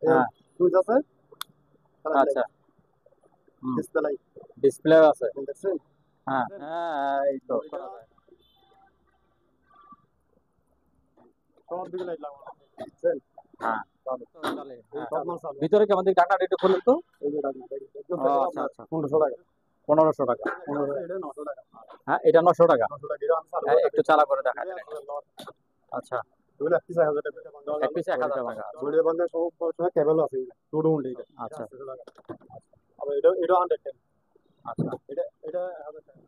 হ্যাঁ সুইচ আছে, আচ্ছা ডিসপ্লে ডিসপ্লে আছে দেখছেন। হ্যাঁ হ্যাঁ এই তো করা যায়। সব দিকে লাইট লাগানো আছে, দেখছেন। হ্যাঁ চালু, তো চলে হ্যাঁ। সব মাল চালু। ভিতরে কেমন দিক ঢাকনাটা একটু খুলুন তো। এই যে ডাকনা দেখেন, একদম ও প্যাকেট আচ্ছা আপনার আচ্ছা 1500 টাকা। 1500 টাকা। 1500, এটা 900 টাকা। হ্যাঁ এটা 900 টাকা। 900 টাকা এটা আমি চালু হ্যাঁ, করে একটু দেখাচ্ছি। চালা করে দেখা এটা দিন। আসলে লট, আচ্ছা এগুলো এক পিস 1000 টাকা বন্ধ হওয়া এক যাবে। পিসে 1000 টাকা। বডির বন্ধে সব সময় কেবল আছে, টোটো উল্টে এটা আচ্ছা 800 টাকা। আবার এটা 100 টাকা। আচ্ছা এটা 1000 টাকা।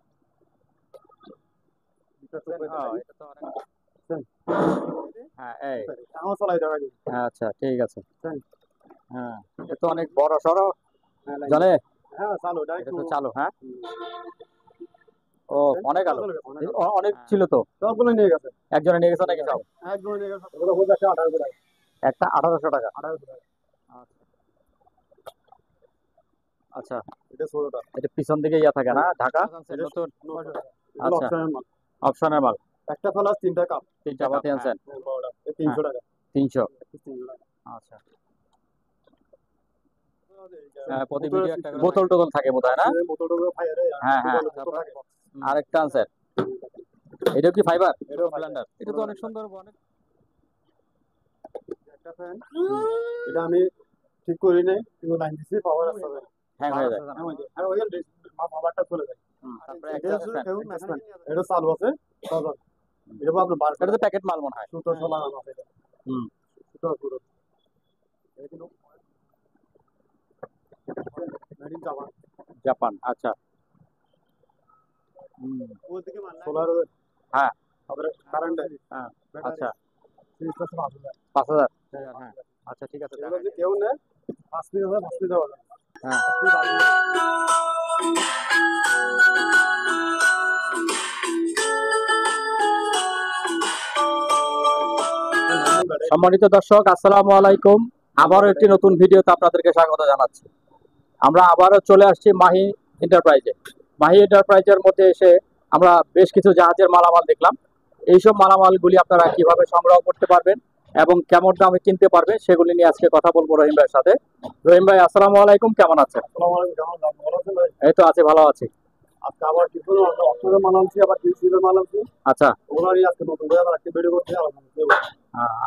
এটা তো এটা তো অনেক হ্যাঁ এই আমার চালাই টাকা দিন। আচ্ছা ঠিক আছে দেখছেন? হ্যাঁ এটা তো অনেক বড় সড়ো হ্যাঁ লাইন, জলে হ্যাঁ চালু, এটা এটা একটু তো চালু হ্যাঁ ও অনেক আলো অনেক হ্যাঁ। ছিল তো সবগুলো নিয়ে গেছে, একজনে নিয়ে গেছে নাকি সব একদম নিয়ে গেছে। ওগুলো বলতে 1800 টাকা। একটা 1800 টাকা 1800 টাকা। আচ্ছা এটা 16টা। এটা পিছন দিকে ইয়া থাকে না ঢাকা এটা নতুন 900 টাকা। এগুলো আচ্ছা অপশনাল মাল। অপশনের মাল একটা প্লাস 3টা কাপ। তিনটা বাতি আনছেন বড়টা এই হ্যাঁ 300 টাকা। 300 300 টাকা। আচ্ছা প্রতি বোতল ভিডিও একটা করে বোতল টোতল থাকে বোধহয় না বোতলটা ফায়ারে হ্যাঁ হ্যাঁ বোতল থাকে। আরেকটা আনছেন এটা কি ফাইবার এটাও ব্লেন্ডার এটা তো অনেক সুন্দর অনেক একটা ফ্যান, এটা আমি ঠিক করি নাই, কিন্তু লাইন দিছি, পাওয়ার আসছে না। হ্যাং হয়ে যায় আর ওই পাওয়ারটা চলে যায়। তারপরে এটা একটা হচ্ছে ফ্যান কেউ ম্যাচম্যান, এটা চালু আছে, বাজার। এটা আপনার বার এটা তো প্যাকেট মাল মনে হয় সুতো সব লাগানো আছে, এটা হুম সুতো পুরো। এটা কিন্তু মেড ইন জাপান। জাপান আচ্ছা ওইদিকে সোলার, হ্যাঁ তারপরে কারেন্ট, হ্যাঁ ব্যাটারি, আচ্ছা সিরিজটা সব আছে। 5000 হ্যাঁ আচ্ছা ঠিক আছে এগুলো যদি কেউ নেয় 5 পিস হবে, 5 পিস দেওয়া যাবে। হ্যাঁ সম্মানিত দর্শক আসসালামু আলাইকুম আবারও একটি নতুন ভিডিওতে আপনাদেরকে স্বাগত জানাচ্ছি আমরা আবারও চলে আসছি মাহি এন্টারপ্রাইজে মাহি এন্টারপ্রাইজের মধ্যে এসে আমরা বেশ কিছু জাহাজের মালামাল দেখলাম এইসব মালামালগুলি আপনারা কিভাবে সংগ্রহ করতে পারবেন এবং কেমন দামে কিনতে পারবেন সেগুলি নিয়ে আজকে কথা বলবো রহিম ভাইয়ের সাথে রহিম ভাই আসসালামু আলাইকুম কেমন আছেন আসসালামু আলাইকুম, কেমন আছেন? ভালো আছেন ভাই? এই তো আছি ভালো আছি আজকে আবার কিছু অক্টোবরের মাল আনছি, আবার টিউসডের মাল আনছি। আচ্ছা ওনারই আজকে নতুন করে আবার একটা ভিডিও করতে আলোচনা করবো।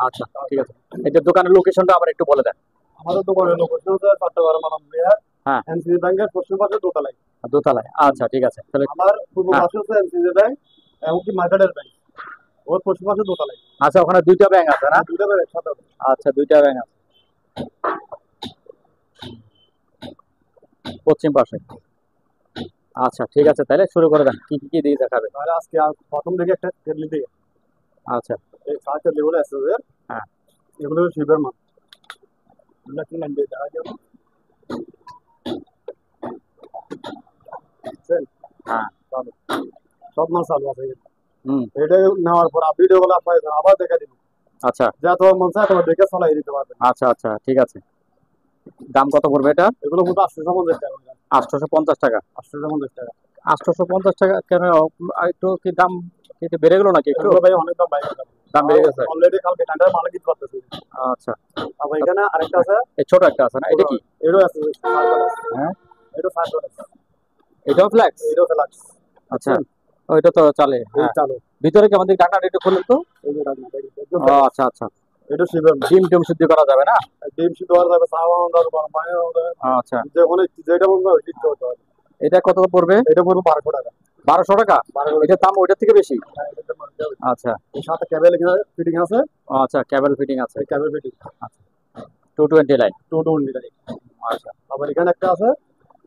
আচ্ছা ঠিক আছে এই যে দোকানের লোকেশনটা আবার একটু বলে দেন আমাদের দোকানের লোকেশন হচ্ছে চট্টগ্রাম মালাম বিহার, হ্যাঁ এনসিসি ব্যাংকের পশ্চিম পাশে দোতলায়। দোতলায় আচ্ছা ঠিক আছে তাহলে আমার পূর্ব হ্যাঁ। পাশে হচ্ছে এনসিসি ব্যাংক, এমনকি মার্কেটের ব্যাংক, ওর পশ্চিম পাশে দোতলায়। আচ্ছা ওখানে দুইটা ব্যাংক আছে না দুইটা ব্যাংক একসাথে হবে। আচ্ছা দুইটা ব্যাংক আছে পশ্চিম পাশে আচ্ছা ঠিক আছে তাহলে শুরু করে দেন কি কি দিয়ে দেখাবে তাহলে আজকে প্রথম থেকে একটা কেটলি দিয়ে, আচ্ছা এই চার কেটলিগুলো আছে ওদের, হ্যাঁ এগুলো শিবের মাল। এগুলো কি লাইন দিয়ে দেখা যাবে? বুঝছেন? হ্যাঁ চালু, সব মাল চালু আছে। হুম এটা নেওয়ার পর ভিডিওগুলো আপনার আবার দেখা দিন, আচ্ছা যা তোমার মন চায় তোমার দেখে চালাই দিতে পারবেন। আচ্ছা আচ্ছা ঠিক আছে দাম কত পড়বে এটা এগুলো মতো 850 টাকা, 850 টাকা 850 টাকা। 850 টাকা কেন একটু কি দাম কি একটু বেড়ে গেল নাকি একটু এগুলো ভাই অনেক দাম বাইরে যাবে। দাম বেড়ে গেছে অলরেডি কালকে ঠান্ডার মাল কিনতে পারতেছি। আচ্ছা আবার এখানে আরেকটা আছে, এই ছোট একটা আছে না এটা কি এটাও আছে, হ্যাঁ এটা 5 আছে, এটাও ফ্ল্যাক্স এটাও ফ্লাক্স। আচ্ছা ওইটা তো চলে এই হ্যাঁ চালু, ভিতরে কি আমাদের ঢাকনাটা একটু খুলুন তো এই যে রাখনা দেখেন, একদম ও আচ্ছা আচ্ছা এটা শিবের মাল। ডিম টিম শুদ্ধ করা যাবে না ডিম সিদ্ধ করা যাবে, চা বানানো যাবে, গরম পানি বানানো যাবে, আচ্ছা যে কোনো যেটা বলবো ওই সিদ্ধ করতে হবে। এটা কত পড়বে এটা পড়বে 1200 টাকা। 1200 টাকা 1200 এটার দাম ওইটার থেকে বেশি টাকা এটা মারতে হবে। আচ্ছা এর সাথে কেবল এখানে ফিটিং আছে, আচ্ছা কেবল ফিটিং আছে এই কেবল ফিটিং আচ্ছা 220 লাইন 220 টাকা। আচ্ছা আবার এখানে একটা আছে,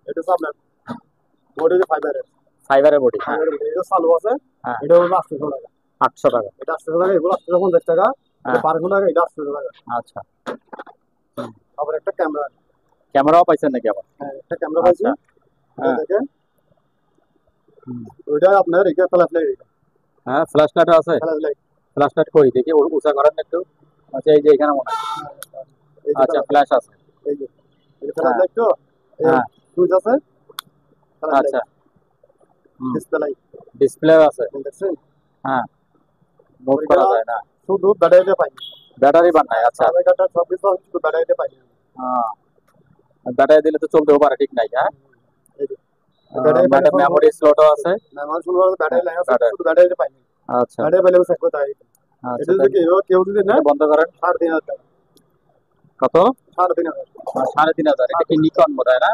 এটা হচ্ছে আপনার বডি যে ফাইবারের, ফাইবারের বডি হ্যাঁ এটা চালু আছে, হ্যাঁ এটা হলো 800 টাকা। 800 টাকা এটা 800 টাকা, এগুলো 850 টাকা, এটা হ্যাঁ 1200 টাকা, এটা 800 টাকা। আচ্ছা আবার একটা ক্যামেরা, ক্যামেরাও পাইছেন নাকি আবার হ্যাঁ একটা ক্যামেরা পাইছি, আচ্ছা এটা হ্যাঁ দেখেন, হুম। ওইটা আপনার এটা ফ্ল্যাশ লাইট, হ্যাঁ ফ্ল্যাশ লাইট আছে ফ্ল্যাশ লাইট, ফ্ল্যাশ লাইট কই দেখি উঁচা করেন না একটু আচ্ছা এই যে এখানে মনে হয় এই যে আচ্ছা ফ্ল্যাশ আছে এই যে এটা ফ্ল্যাশ হ্যাঁ লাইট, তো হ্যাঁ সুইচ আছে, ফ্ল্যাশ লাইট, আচ্ছা হুম ডিসপ্লে লাইট, ডিসপ্লে আছে দেখছেন। হ্যাঁ মুভ করা যায় না শুধু ব্যাটারিতে পাই, ব্যাটারি বান নাই আচ্ছা চার্জার কাটা সব কিছু শুধু ব্যাটারিতে পাই। ব্যাটারি দিলে তো চলতেও পারে, ঠিক নাই। হ্যাঁ, এই যে ব্যাটারি মেমোরি স্লটও আছে। মেমোরি শুরু করে ব্যাটারি লাইন আছে, ব্যাটারি, শুধু ব্যাটারি পাইনি, আচ্ছা ব্যাটারি পাইলে চেক করতে হয়। আচ্ছা। এটা যদি কেউ যদি না এটা বন্ধ করেন। 3,500 টাকা, কত? 3,500। 3,500। এটা কি নিকন বোধ হয় না?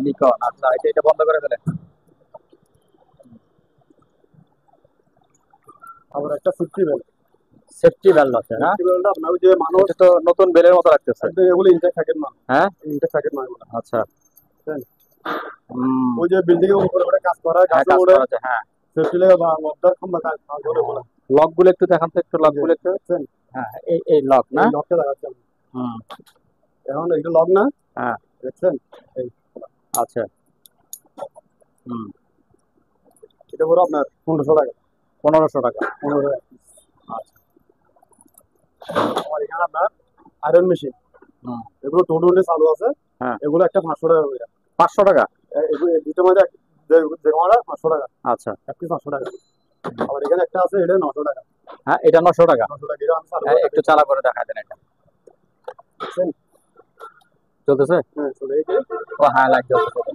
নিকন। আচ্ছা, এটা বন্ধ করে ফেলেন। আবার একটা সিফটি বেল, সেফটি ভ্যালভ আছে না? সিফটি বেলটা আপনার ওই যে মানুষ এটা তো নতুন বেলের মতো লাগতেছে। এগুলো ইনটেক প্যাকেট মাল, হ্যাঁ, ইনটেক প্যাকেট মাল এগুলো। আচ্ছা। বুঝছেন? হুম, ওই যে বিল্ডিং এর উপরে উপরে কাজ করা, হ্যাঁ, গাছে কাজ ওড়ে, করা যায়, হ্যাঁ। সেফটি লেগে বা মদ্দার খাম্বা কাজ করে ওগুলো। লক গুলো একটু দেখান তো, একটু লক গুলো একটু। বুঝছেন? হ্যাঁ, এই লক না? এই লকটা দেখাচ্ছি আমি। হুম, এখন এটা লক না, হ্যাঁ, দেখছেন? এই আচ্ছা। হুম, এটা পুরো আপনার 1,500 টাকা। 1500 টাকা। 1500 টাকা। আচ্ছা। আমার এখানে আপনার আয়রন মেশিন, হুম, এগুলো টোটো চালু আছে, হ্যাঁ, এগুলো একটা 500 টাকা করে। 500 টাকা। এগুলো এই দুটোর মধ্যে যে কোনোটা 500 টাকা, আচ্ছা, এক পিস 500 টাকা। আবার এখানে একটা আছে, এটা 900 টাকা। হ্যাঁ, এটা 900 টাকা। 900 টাকা এটা আমি চালু হ্যাঁ, করে একটু চালা করে দেখা দেন এটা। দেখছেন? চলতেছে? হ্যাঁ, চলে এই যে ও হ্যাঁ, লাইট জ্বলতেছে।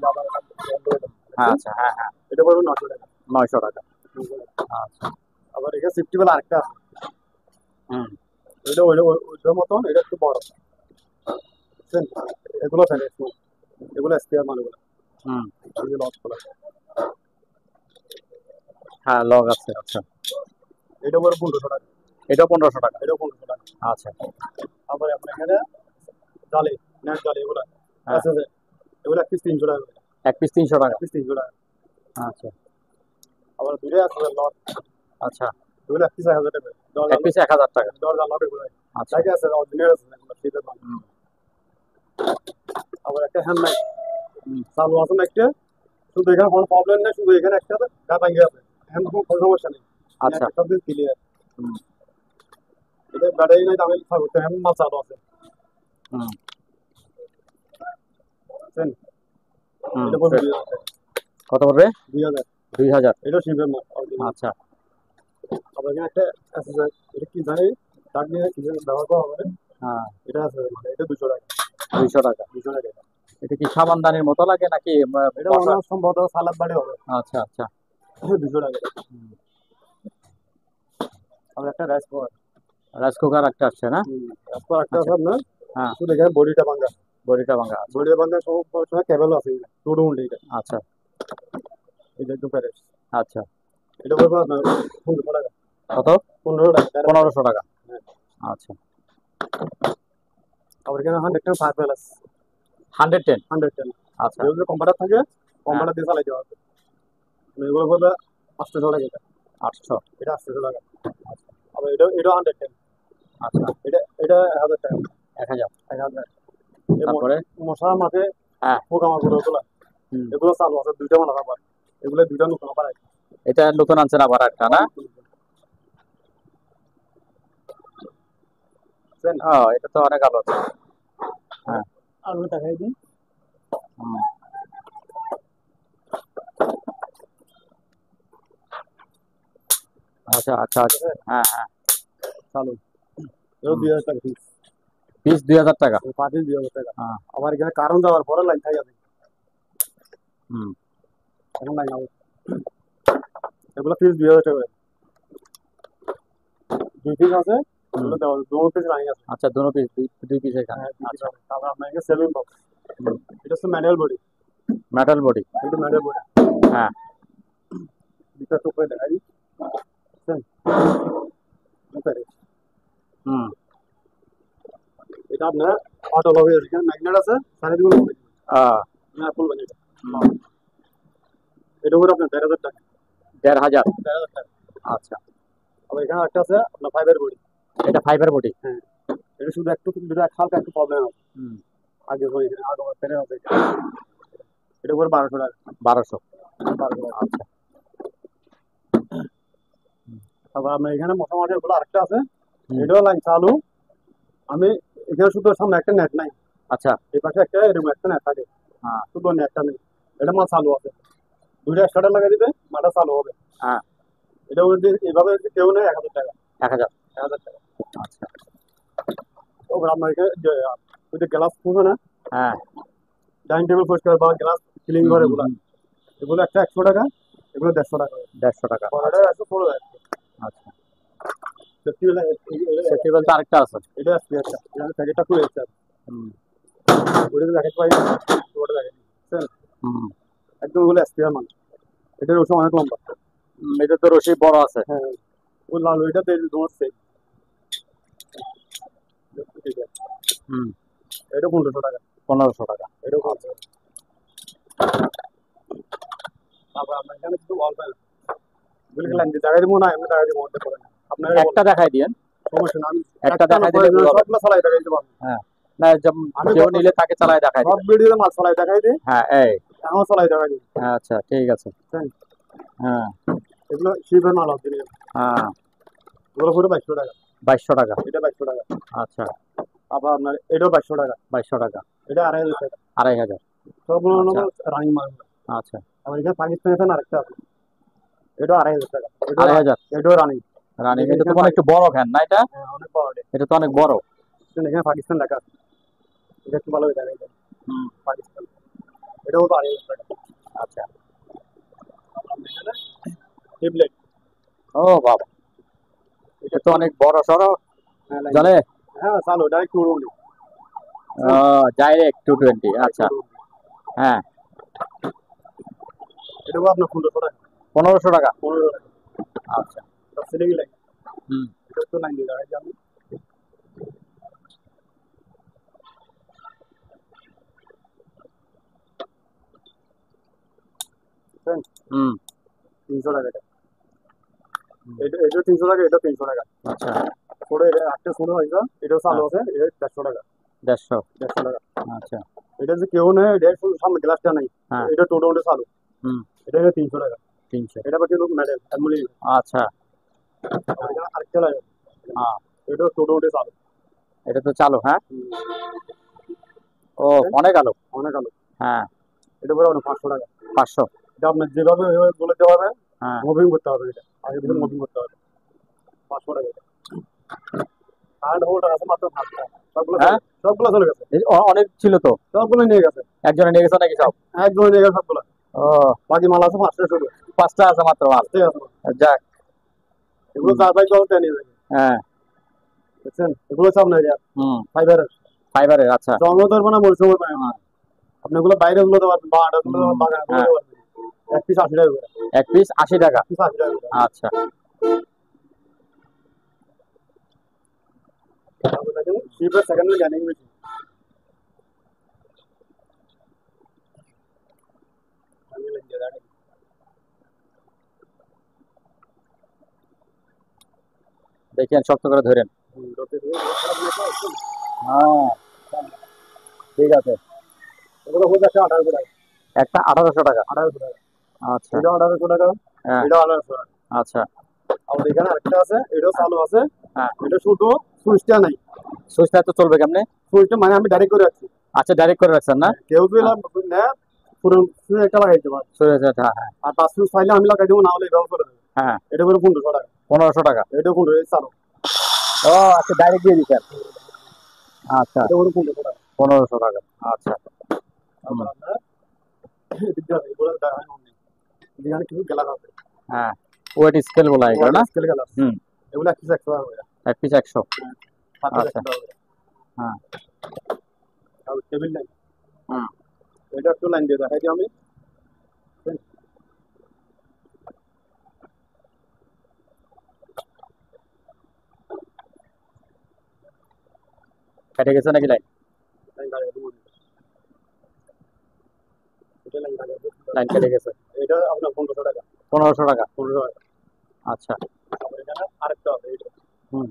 হ্যাঁ, আচ্ছা, হ্যাঁ, হ্যাঁ, এটা পড়বে 900 টাকা। 900 টাকা। আচ্ছা। আবার এখানে সিফটি বেল আরেকটা আছে, হুম, এটা ওইটার মতন, এটা একটু বড়। বুঝছেন? এগুলো থাকে, এগুলো স্পেয়ার মাল এগুলো। হুম, এই যে লক খোলা, হ্যাঁ, লক আছে। আচ্ছা, এটা পড়বে 1,500 টাকা। এটাও 1500 টাকা। এটাও 1,500 টাকা। আচ্ছা, আবার আপনার এখানে জালি, নেট জালি এগুলো হ্যাঁ, আছে যে, এগুলো এক পিস 300 টাকা করে। এক পিস 300 টাকা। এক পিস 300 টাকা। আচ্ছা, আবার দূরে আছে লক, আচ্ছা, এগুলো এক পিস 1,000 টাকা করে। এক পিস 1000 টাকা। দরজা লক এগুলো আচ্ছা, লাগে আছে, অরিজিনাল আছে এগুলো, শিপের মাল। হুম, আবার একটা হ্যান্ড লাইট হুম, চালু আছে না একটা, শুধু এখানে কোনো প্রবলেম নেই, শুধু এখানে একটা গা ভাঙে আছে, এখন কোনো সমস্যা নেই। আচ্ছা, সব দিন ক্লিয়ার। হুম, এটা ব্যাটারি নাই, আমি করতে এখন মাল চালু আছে। হুম, বুঝছেন? হুম, এটা পড়বে 2,000 টাকা। কত পড়বে? 2,000। 2000। এটা শিপের মাল original। আচ্ছা, আবার এখানে একটা আছে যে, এটা কি জানি, তার নিয়ে কি যেন ব্যবহার করা হবে, হ্যাঁ, এটা আছে মানে, এটা 200 টাকা। 200 টাকা। 200 টাকা এটা। এটা কি সাবানদানির মতো লাগে নাকি এটা মনে মশলা? হয় সম্ভবত সালাদ বাড়ি হবে। আচ্ছা, আচ্ছা। 200 টাকা এটা। হুম, আবার একটা রাইস কুকার, রাইস কুকার একটা আসছে না? রাইস কুকার একটা আচ্ছা, আছে আপনার, হ্যাঁ, শুধু এখানে বডিটা ভাঙা, বড়িটা ভাঙা আছে। বডিটা ভাঙা সময় কেবল আছে, টোটো উল্টে এটা। আচ্ছা, এটা একটু প্যারেস, আচ্ছা। এটা পড়বে আপনার 1500 টাকা। কত? 1500 টাকা। 1500 টাকা। হ্যাঁ। আচ্ছা, আবার এখানে 110 ফায়ার প্যালেস, 110। 110। আচ্ছা, যদি কম্পিউটার থাকে, কম্পিউটার দিয়ে চালাইতে পারবে। এগুলো পড়বে 800 টাকা এটা। 800। এটা 800 টাকা। আবার এটা 110। আচ্ছা, এটা 1000 টাকা। 1000। 1000। তারপরে? মশার মাঠে হ্যাঁ, পোকামাকড় এগুলো, হুম, এগুলো চালু আছে, দুইটা মালা আবার, এগুলো দুইটা নতুন আবার আছে। এটা নতুন আনছেন আবার একটা না? ও, এটা তো অনেক আলো আছে। হ্যাঁ, আলু দেখাই দিই। হুম, আচ্ছা, আচ্ছা, আচ্ছা। হ্যাঁ, হ্যাঁ, চালু, এও 2,000 টাকা পিস। পিস 2000 টাকা। পাঁচ 2,000 টাকা। হ্যাঁ, আবার এখানে কারণ যাওয়ার পরে লাইন থাকে আছে, হুম, এখন লাইন হবে। এগুলো পিস 2,000 টাকা করে। 2 পিস আছে, এগুলো দেওয়া 2 পিস লাইন আছে। আচ্ছা, দুটো পিস, দুই পিস এখানে। হ্যাঁ, 2 পিস আচ্ছা, আছে। তারপর আপনার এখানে সেভিং বক্স, এটা হচ্ছে ম্যানুয়াল বডি, মেটাল বডি। এটা ম্যানুয়াল বডি। হ্যাঁ, দুটা টুকরে দেখাই দিই। বুঝছেন? দুপারে। হুম, এটা আপনার অটো লগে এখানে ম্যাগনেট আছে, সাইডগুলো আহ, ফুল বানিয়ে এটা। এটা উপরে আপনার 1,500 টাকা। 1500। 1,500 টাকা। আচ্ছা, আবার এখানে একটা আছে আপনার ফাইবার বডি। এটা ফাইবার বডি। হ্যাঁ, এটা শুধু একটু দুটো হালকা একটু প্রবলেম আছে, হুম, আগে হয় এখানে আগে পেরে আছে। এটা উপরে 1,200 টাকা। 1200। 1,200 টাকা। আচ্ছা, তারপর আপনার এখানে মোটামুটি ওগুলো আরেকটা আছে, হুম, এটাও লাইন চালু। আমি এখানে শুধু সামনে একটা নেট নাই, আচ্ছা, এই পাশে একটা এরকম একটা নেট থাকে, হ্যাঁ, শুধু নেটটা নেই। এটা মাল চালু আছে, দুইটা স্টার্টার লাগিয়ে দিবে, মালটা চালু হবে। হ্যাঁ, এটা এভাবে যদি কেউ নেয় 1,000 টাকা। 1000। 1,000 টাকা। আচ্ছা, তারপর আপনার এখানে ওই যে গ্লাস থাকে না, হ্যাঁ ডাইনিং টেবিল পরিষ্কার বা গ্লাস ক্লিন করে এগুলো, হুম, এগুলো একটা 100 টাকা, এগুলো 150 টাকা। 150 টাকা। পড়াটা একশো পড়ে যায়। আচ্ছা সেফটি সেফটি বেল্ট আরেকটা আছে। এটা আসছে একটা, এটা প্যাকেটটা খুলে এসছে, হুম ওটা তো দেখতে পাই না, ওটা দেখেন বুঝছেন? হুম একদম ওগুলো এসপিআর মাল, এটার ওষুধ অনেক লম্বা। এটা তো রশি বড় আছে। হ্যাঁ, ওই লাল ওইটা তোমার সেম, হুম এটা 1500 টাকা, 1500 টাকা। এটাও 1500। তারপর আপনার এখানে কিছু ওয়াল প্যানেল, এগুলো লাইন দিয়ে জায়গা দিব না, এমনি জায়গা দিব মধ্যে করে না, আপনার একটা দেখাই দিয়েন, সমস্যা না, আমি একটা দেখাই দিলে বুঝা যাবে। সবগুলো চালাই দেখাই দিতে পারবো। হ্যাঁ না আমি কেউ নিলে তাকে চালায় দেখাই সব দিবেন। ভিডিওতে মাছ চালাই দেখাই দিই, হ্যাঁ এই এখনও চালাই দেখাই দিই। আচ্ছা ঠিক আছে। হ্যাঁ এগুলো শিপের মাল আছে, হ্যাঁ এগুলো পুরো 2200 টাকা, 2200 টাকা। এটা 2200 টাকা। আচ্ছা আবার আপনার এটাও 2200 টাকা, 2200 টাকা। এটা 2500 টাকা। 2500। সবগুলো আচ্ছা রানিং মাল। আচ্ছা আবার এখানে পাকিস্তানি ফ্যান আরেকটা আছে, এটা 2500 টাকা, এটা 2500 এটাও রানিং। রানিং। এটা তো মানে একটু বড় ফ্যান না এটা? হ্যাঁ, অনেক বড় এটা। এটা তো অনেক বড়। এখানে পাকিস্তান লেখা আছে, এটা একটু ভালো দেখা যায় হুম পাকিস্তান, এটাও 2500 টাকা। আচ্ছা টেবলেট, ও বাবা এটা তো অনেক বড় সড়ো জানে। হ্যাঁ চালো ডাইরেক্ট টুর উনি, ডাইরেক্ট 220। আচ্ছা হ্যাঁ এটাও আপনার 1500 টাকা, 1500 টাকা। 1500 টাকা। আচ্ছা তার সিলিং লাইন, হুম এটা তো লাইন দিয়ে দেখাই যে আমি হুম 300 টাকা। এটা 300 টাকা, এটা 300 টাকা। আচ্ছা ছোটো এটা একটা ছোটো হয়েছে, এটাও চালু আছে, এটা 150 টাকা। 150। 150 টাকা। আচ্ছা এটা যে কেউ নেই, এটা শুধু সামনে গ্লাসটা নাই, হ্যাঁ এটা টোটো চালু, হুম এটা 300 টাকা। 300। এটা আবার কিন্তু মেডেল এমনি। আচ্ছা আরেকটা লাগে, হ্যাঁ এটা টোটো চালু। এটা তো চালু। হ্যাঁ ও অনেক আলো। অনেক আলো। হ্যাঁ এটা পরে আপনার 500 টাকা। 500। এটা আপনার যেভাবে ওইভাবে বলে দেওয়া হবে, হ্যাঁ মুভিং করতে হবে, এটা আগে থেকে হুম, মুভিং করতে হবে। 500 টাকা এটা। আর হোল্ডার আছে মাত্র 5টা, সবগুলো হ্যাঁ সবগুলো চলে গেছে, অনেক ছিল তো। সবগুলো নিয়ে গেছে, একজনে নিয়ে গেছে নাকি সব? একদম নিয়ে গেছে সবগুলো। ও বাকি মাল আছে 5টা শুধু, 5টা আছে মাত্র মাল। 5টাই আছে। যাক এগুলো চার পাঁচ জল নিয়ে যাবে, হ্যাঁ বুঝছেন? এগুলো সব নেই হুম ফাইবারের, ফাইবারের। আচ্ছা জঙ্গল ধরবো না, মরিচুম পাবেন না। আপনি ওগুলো বাইরে গুলো দেওয়া বা আটাগুলো হুম, বাগান হ্যাঁ। এক পিস 80 টাকা করে, এক পিস 80 টাকা। এক পিস 80 টাকা করে। আচ্ছা তারপরে দেখেন শিপের সেকেন্ড হ্যান্ড গ্যানিং মেশিন, দেখেন শক্ত করে ধরেন। হ্যাঁ ঠিক আছে। এগুলো হয়ে যাচ্ছে 1800 টাকা, একটা 1800 টাকা। 1800 টাকা। আচ্ছা এটা 1800 টাকা, হ্যাঁ এটা 1800 টাকা। আচ্ছা আবার এখানে আরেকটা আছে, এটাও চালু আছে, হ্যাঁ এটা শুধু সুইচটা নাই, সুইচটা তো চলবে কেমনে? সুইচটা মানে আমি ডাইরেক্ট করে রাখছি, আচ্ছা ডাইরেক্ট করে রাখছেন না? কেউ যদি নেয় পুরো সুইচ একটা লাগাই দিতে পারে। সুইচ হ্যাঁ হ্যাঁ আর 5 সুইচ চাইলে আমি লাগাই দেবো, না হলে এভাবে করে দেবো। হ্যাঁ এটা করে 1500 টাকা, 1500 টাকা। এটা 1500 চালু, ও আচ্ছা ডাইরেক্ট দিয়ে দিচ্ছেন। আচ্ছা এটা করে 1500 টাকা। 1500 টাকা। আচ্ছা তারপর আপনার এদিক দিয়ে এগুলো দেখায় না, যেখানে কিছু গেলা আছে, হ্যাঁ ওয়েট স্কেল বলা হয় এগুলো না? স্কেল গেলা আছে, হুম এগুলো 1 পিস 100 টাকা করে, এক পিস 100। 7 পিস আচ্ছা 100 টাকা করে। হ্যাঁ আর টেবিল লাইন, হুম এটা একটু লাইন দিয়ে দেখাই দিই আমি। কেটে গেছে নাকি লাইন? লাইন দাঁড়িয়ে দেবো, এটা লাইন দাঁড়িয়ে দেবো। লাইন কেটে গেছে। এটা আপনার 1500 টাকা, 1500 টাকা। 1500 টাকা। আচ্ছা তারপর এখানে আরেকটা আছে, এটা হুম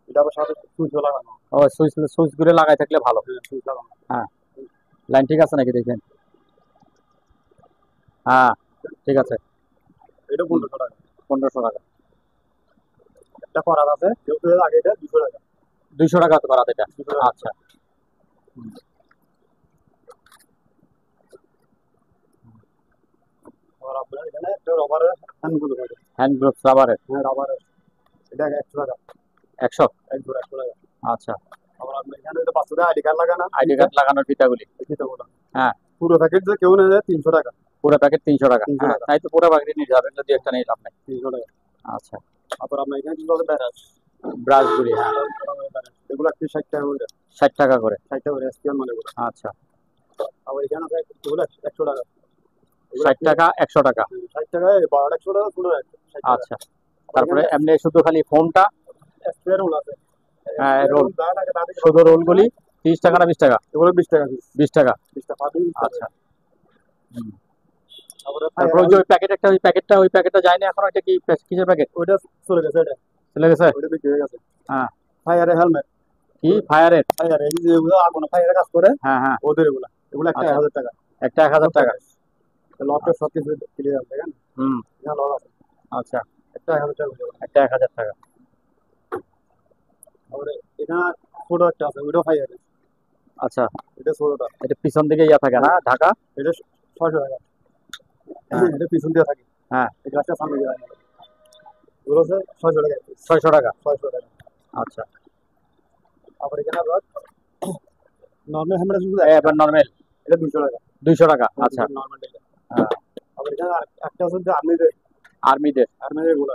এটা আবার সাথে সুইচ লাগানো, ও সুইচ সুইচ গুলো লাগাই থাকলে ভালো। সুইচ লাগানো। হ্যাঁ লাইন ঠিক আছে নাকি দেখেন? হ্যাঁ ঠিক আছে। এটা 1500 টাকা। 1500 টাকা। একটা করার আছে, যেহেতু এর আগে এটা 200 টাকা, 200 টাকা তো করা এটা। 200 টাকা। আচ্ছা আর আপনার এখানে একটা রবারের হ্যান্ডগুলো থাকে, হ্যান্ড গ্লোভস রাবারের হ্যাঁ রবারের, এটা 100 টাকা, 100। এক জোড়া 100 টাকা। আচ্ছা, আবার আপনার এখানে যে বাচ্চাদের আইডি কার্ড লাগানো, আইডি কার্ড লাগানোর ফিতাগুলি। ফিতাগুলো হ্যাঁ, পুরো প্যাকেট যে কেউ নেয় 300 টাকা। পুরো প্যাকেট 300 টাকা। 300 হ্যাঁ, টাকা। তাই তো পুরো প্যাকেট নিয়ে যাবেন, যদি একটা নিয়ে লাভ নাই। 300 টাকা। আচ্ছা, আবার আপনার এখানে কিন্তু আছে ব্যারাস, ব্রাশগুলি। হ্যাঁ, এগুলো একটি 60 টাকা করে। 60 টাকা করে। 60 টাকা করে এসপিএন মানে এগুলো। আচ্ছা, আবার এখানে আছে এগুলো 100 টাকা। 60 টাকা, 100 টাকা। 60 টাকায় 12 100 টাকা পুরো 60 টাকা। আচ্ছা, তারপরে এমনি শুধু খালি ফোনটা, এসপিএন রোল আছে। হ্যাঁ, রোল, শুধু রোলগুলি 30 টাকা না 20 টাকা? এগুলো 20 টাকা পিস। 20 টাকা। 20 টাকা পাবেন। আচ্ছা, হুম। তারপরে তারপরে ওই যে ওই প্যাকেটটা যায়নি এখন, এটা কি কিসের প্যাকেট? ওইটা চলে গেছে, এটা চলে গেছে? ওইটা বিক্রি হয়ে গেছে। হ্যাঁ, ফায়ারের হেলমেট, কি ফায়ারের? ফায়ার এই যে এগুলো আগুন ফায়ারে কাজ করে, হ্যাঁ, হ্যাঁ, ওদের এগুলো একটা আচ্ছা। 1000 টাকা। একটা 1000 টাকা। লকের সব কিছু ক্লিয়ার দেখেন, হুম, এখানে লক আছে। আচ্ছা, একটা 1000 টাকা করে। একটা 1000 টাকা। তারপরে এখানে ছোট একটা আছে, ওইটাও ফায়ার। আচ্ছা, এটা ছোটটা, এটা পিছন দিকে ইয়া থাকে না, ঢাকা? এটা 600 টাকা। হ্যাঁ। এটা পিছন দিয়ে থাকে। হ্যাঁ, এই গ্লাসটা সামনে দিয়ে থাকে। এগুলো হচ্ছে 600 টাকা piece। 600 টাকা। 600 টাকা। আচ্ছা, আবার এখানে আবার নর্মাল হ্যামরা শুধু এবার নরমাল এটা 200 টাকা। 200 টাকা। আচ্ছা, নর্মাল এটা। হ্যাঁ, আবার এখানে একটা আছে যে আর্মিদের, আর্মিদের। এগুলো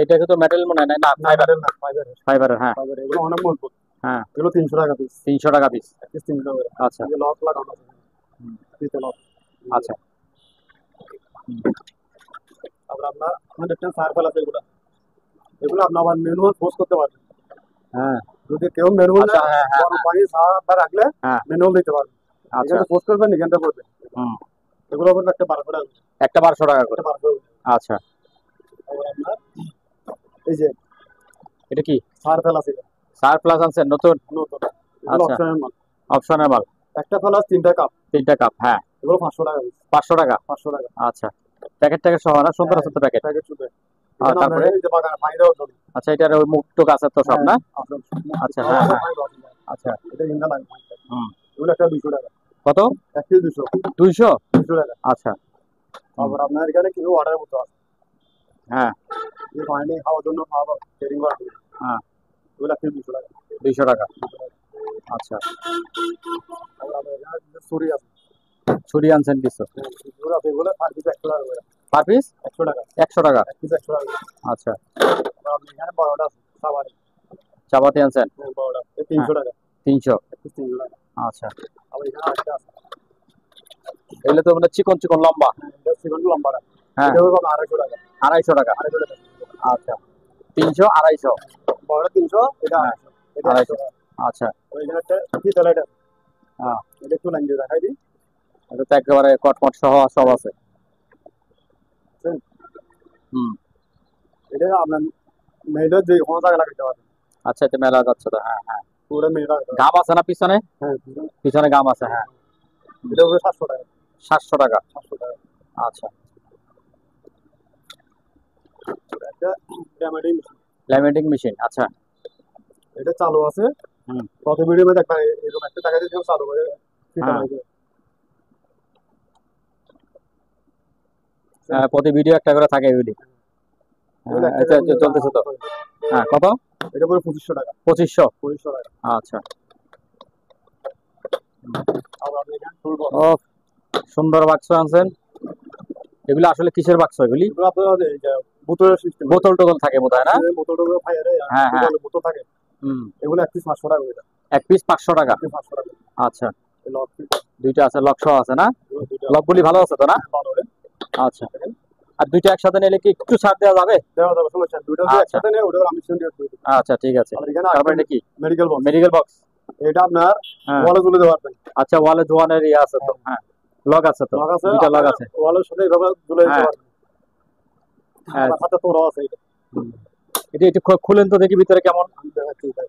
এটা তো মেটাল মনে হয় না, ফাইবার? না ফাইবার। ফাইবারের, হ্যাঁ। ফাইবার এগুলো অনেক মজবুত। হ্যাঁ, এগুলো 300 টাকা পিস। 300 টাকা পিস। পিস 300 টাকা করে। আচ্ছা, এই যে লক লাগানো আছে, হুম, পিতে লক। আচ্ছা, হুম, তারপর আপনার 110 সার্কেল আছে এগুলো। এগুলো আপনি আবার ম্যানুয়াল পোস্ট করতে পারবেন। হ্যাঁ, যদি কেউ ম্যানুয়াল আচ্ছা, হ্যাঁ, হ্যাঁ, গরম পানি সারা রাখলে হ্যাঁ, ম্যানুয়াল দিতে পারবেন। আচ্ছা, এখানে পোস্ট করবেন, এখানটা পড়বেন। হুম, এগুলো পড়বে একটা 1200 টাকা। একটা 1200 টাকা করে। একটা 1200 টাকা। আচ্ছা, তারপর আপনার এই যে এটা কি সার্কেল আছে, সার প্লাস আনছেন নতুন? নতুন। এগুলো আচ্ছা, অপশনাল মাল। অপশনের মাল। একটা প্লাস 3টা কাপ, 3টা কাপ। হ্যাঁ, এগুলো 500 টাকা পিস। 500 টাকা। 500 টাকা। আচ্ছা, প্যাকেট ট্যাকেট সহ না? সুন্দর আছে তো প্যাকেট। প্যাকেট শুধু। আর এখানে তারপরে? আপনার এই যে বাগানে পানি দেওয়ার জন্য। আচ্ছা, এটার ওই মুখ টুক আছে তো সব না? আচ্ছা, হ্যাঁ, হ্যাঁ, আচ্ছা, এটা ইন্দা লাগে। হুম, এগুলো একটা 200 টাকা। কত? এক পিস 200। 200? 200 টাকা। আচ্ছা, তারপর আপনার এখানে কিছু অর্ডার মতো আছে। হ্যাঁ, এই পানি খাওয়ার জন্য খাওয়া ট্রেনিং করা হয়। হ্যাঁ, এগুলো এক পিস 200 টাকা। 200 টাকা। আচ্ছা, তারপর আপনার এখানে কিছু ছুরি আছে। ছুরি আনছেন কিছু? এগুলো আছে, এগুলো আর পিস 100 টাকা করে। পার পিস 100 টাকা। 100 টাকা। এক পিস 100 টাকা করে। আচ্ছা, তারপর আপনি এখানে বড়টা আছে, সাবারি। চাপাতি আনছেন? বড়টা এই 300 টাকা। 300। এক পিস 300 টাকা। আচ্ছা, আবার এখানে আরেকটা আছে। এগুলো তো মানে চিকন চিকন লম্বা। এটা সেকেন্ড লম্বাটা। হ্যাঁ, এটা হবে 250 টাকা। 250 টাকা। 250 টাকা। আচ্ছা, 300, 250। বড়টা 300, এটা হ্যাঁ, 250। এটা 250। 100 টাকা। আচ্ছা, ওই এখানে একটা কি তেলাইট আছে। হ্যাঁ, এটা একটু লাগিয়ে দেখাই দিই। এটা তো একেবারে কটমট সহ সব আছে। হুম, এটা আপনার মেয়েদের যে কোনো জায়গায় লাগাইতে পারবেন। আচ্ছা, এটা মেলা যাচ্ছে তো। হ্যাঁ, হ্যাঁ, পুরো মেয়ে লাগাইতে পারবেন। গাম আছে না পিছনে? হ্যাঁ, পিছনে গাম আছে, হ্যাঁ। এটা হবে 700 টাকা। 700 টাকা। 700 টাকা। আচ্ছা, একটা ড্যামেডিং, ল্যামিনেটিং মেশিন। আচ্ছা, এটা চালু আছে। হুম, কত ভিডিও মধ্যে দেখবেন এরকম একটা টাকা দিয়ে চালু করে ফিতা হ্যাঁ। লাগিয়ে। প্রতি ভিডিও একটা করে থাকে এগুলি। এগুলো একটা আচ্ছা, করে চলতেছে তো। হ্যাঁ, কত? এটা পুরো 2500 টাকা। 2500। 2500 টাকা। আচ্ছা, আবার আপনি এখানে ফুল বক্স। ও, সুন্দর বাক্স আনছেন। এগুলো আসলে কিসের বাক্স এগুলি? এগুলো আপনার এই যে বোতলের সিস্টেম, বোতল টোতল থাকে বোধ হয় না? বোতল ফায়ারে হ্যাঁ, হ্যাঁ। বোতল থাকে। হুম, এগুলো এক পিস 500 টাকা করে। এক পিস 500 টাকা। 500 টাকা। আচ্ছা, এই লক পিস দুইটা আছে, লক সহ আছে না? এগুলো দুটো লকগুলি ভালো আছে তো না? ভালো করে আচ্ছা, আর দুইটা একসাথে নিলে কি একটু ছাড় দেওয়া যাবে? দেওয়া যাবে, সমস্যা নেই। দুটো যদি আচ্ছা, একসাথে নেয় ওটা আমি সেন্ড করে দেব। আচ্ছা, ঠিক আছে। আর এখানে তারপর এটা কি? Medical box. Medical box. এটা আপনার হ্যাঁ, ওয়ালে তুলে দিতে পারবেন। আচ্ছা, ওয়ালে জোয়ানের ইয়ে আছে তো? হ্যাঁ, লক আছে তো? লক আছে, দুইটা লক আছে। ওয়ালের সাথে এভাবে তুলে দিতে হ্যাঁ, পারবেন। হ্যাঁ। আমার হাতে তোরাও আছে এটা। হুম। এটা একটু খুলেন তো দেখি ভিতরে কেমন। আমি দেখাচ্ছি এটা।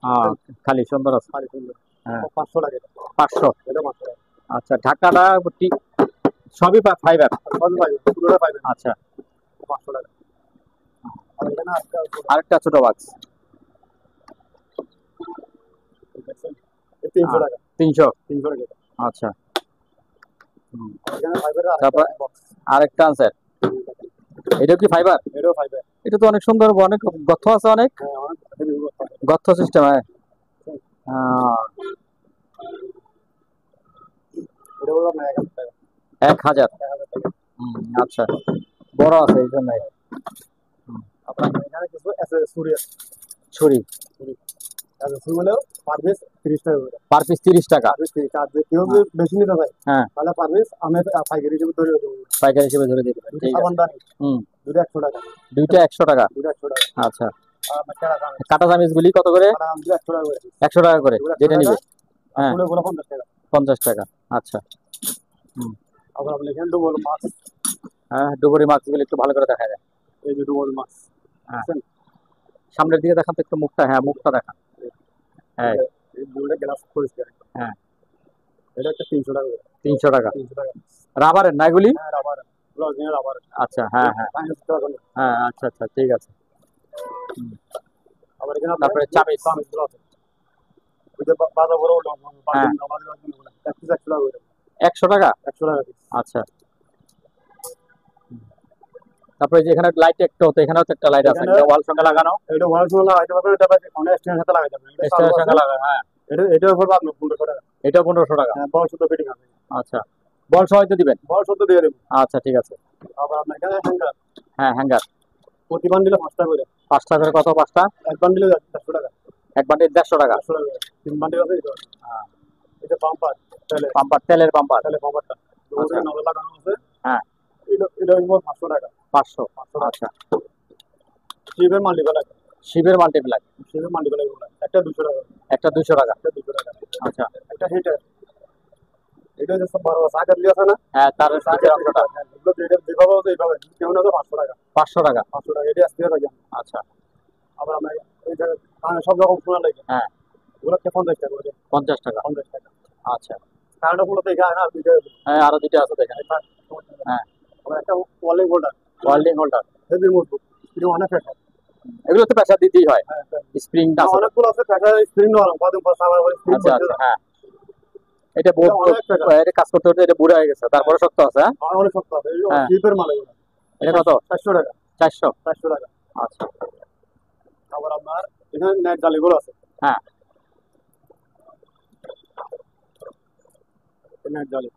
হ্যাঁ, খালি সুন্দর আছে। খালি সুন্দর। হ্যাঁ, 500 টাকা এটা। 500। এটা 500 টাকা। আচ্ছা, ঢাকাটা সবই ফাইবার? সবই পাইবেন, পুরোটা পাইবেন। আচ্ছা, 500 টাকা। আর এখানে আরেকটা ছোট বাক্স। দেখছেন? এই 300 টাকা। 300। 300 টাকা এটা। আচ্ছা, হুম। আর এখানে ফাইবারের তারপর আরেকটা বক্স। আরেকটা আনছেন, এটাও কি ফাইবার? এটাও ফাইবার। এটা তো অনেক সুন্দর, অনেক গর্ত আছে, অনেক হ্যাঁ, অনেক heavy করতে হবে। গর্ত সিস্টেম। হ্যাঁ, এটা হলো আপনার 1000 টাকা। 1000। 1000 টাকা। আচ্ছা, বড় আছে এই জন্য। আপনার এখানে কিছু আছে ছুরি আছে। ছুরি ছুরি ছুরি হলেও পার পিস 30 টাকা করে। পার পিস 30 টাকা। পার পিস 30 আর যদি কেউ যদি বেশি নিতে চায় হ্যাঁ, তাহলে পার পিস আমি পাইকারি হিসেবে ধরে দেবো। পাইকারি হিসেবে ধরে দিতে পারেন। দুটো ঠিক আছে। সাবান দানি হুম, দুটো 100 টাকা। দুইটা 100 টাকা। দুটো 100 টাকা। আচ্ছা, আর আপনার কেরা চামচ কাঁটা চামিচ গুলি কত করে? আর দুটো 100 টাকা করে। 100 টাকা করে এগুলো 100 যেটা টাকা। নিবে। আর হ্যাঁ, ওগুলো 50 টাকা। 50 টাকা। আচ্ছা। হুম। আবার আপনি এখানে ডবল মাছ। হ্যাঁ, ডুবুরি মাছগুলো একটু ভালো করে দেখা যায়। এই যে ডবল মাছ। হ্যাঁ, বুঝছেন? সামনের দিকে দেখান তো একটু মুখটা। হ্যাঁ, মুখটা দেখান। হ্যাঁ, এই দুটো গ্লাস পরিষ্কার। হ্যাঁ, এটা একটা 300 টাকা করে। 300 টাকা। 300 টাকা। রাবারের না এগুলি? হ্যাঁ, রাবার। Original rubber. আচ্ছা, হ্যাঁ হ্যাঁ ফাইনাল টাকা করে। হ্যাঁ, আচ্ছা আচ্ছা, ঠিক আছে। হুম। আবার এখানে আপনার তারপরে চামিচ। চামিচগুলো আছে। ওই যে বাজা বড় হলো হ্যাঁ, আমাদের অরিজিনাল এক পিস 100 টাকা করে। 100 টাকা। 100 টাকা পিস। আচ্ছা। তারপরে যে এখানে লাইট একটা হতো, এখানেও তো একটা লাইট আছে, এখানে একটা ওয়াল সঙ্গে লাগানো। এটা ওয়াল সঙ্গে লাগাইতে পারবেন, এটা অনেক স্ট্যান্ডের সাথে লাগাইতে পারবেন। এটা এক্সট্রা চালু সঙ্গে আছে। লাগানো। হ্যাঁ, এটার উপর আপনার 1500 টাকা। এটা 1500 টাকা। হ্যাঁ, বল শুদ্ধ ফিটিং আছে। আচ্ছা, বল সবাই তো দিবেন? বল শুদ্ধ দিয়ে দেবো। আচ্ছা, ঠিক আছে। আবার আপনার এখানে হ্যাঙ্গার। হ্যাঁ, হ্যাঙ্গার। প্রতি বান্ডিলে 5 টাকা করে। 5 টাকা করে কত? 5টা? এক বান্ডিলে 150 টাকা। এক বান্ডিল 150 টাকা। 150 টাকা করে। 3 বান্ডিল আছে এটা। হ্যাঁ, এটা পাম্পার তেলে পাম্পার, তেলের পাম্পার। তেলে পাম্পারটা। আচ্ছা। ওটা নজর লাগানো আছে। হ্যাঁ, এটা হইব 500 টাকা। 500। 500 টাকা। আচ্ছা, শিবের মাল্টিপ্লাই। শিবের মাল্টিপ্লাই। শিবের মাল্টিপ্লাই গুলো একটা 200 টাকা। একটা 200 টাকা। একটা 200 টাকা। আচ্ছা। একটা হিটার। এটা যে সব বড় সাকার দিয়ে আছে না? হ্যাঁ, তার সাকার নিচের অংশটা। এগুলো যেটা যেভাবে আছে এইভাবে কেউ না তো 500 টাকা। 500 টাকা। 500 টাকা এটা আসতে থাকে। আচ্ছা। আবার আমরা এই যে সব রকম শোনা লাগে। হ্যাঁ, ওগুলো 50 টাকা করে। 50 টাকা। 50 টাকা। আচ্ছা। কারণটা গুলো তো এখানে আর দুইটা। হ্যাঁ, আরো দুইটা আছে তো এখানে। হ্যাঁ, আবার একটা ওয়ালিং হোল্ডার। Welding holder. হেভি মজবুত। এটা অনেক ফ্যাশন। এগুলো তো প্রেসার দিতেই হয়, স্প্রিংটা আছে। অনেকগুলো আছে ফ্যাশন স্প্রিং নরম বাদম পাস আবার স্প্রিং আচ্ছা আচ্ছা, হ্যাঁ। এটা এটা অনেক টাকা। এটা কাজ করতে করতে এটা বুড়া হয়ে গেছে, তারপরে শক্ত আছে। হ্যাঁ, অনেক সস্তা হবে। এই হ্যাঁ। শিপের মাল এগুলো। এটা কত? 400 টাকা। 400। 400 টাকা। আচ্ছা। আবার আপনার এখানে নেট জালিগুলো আছে। হ্যাঁ, নেট জালি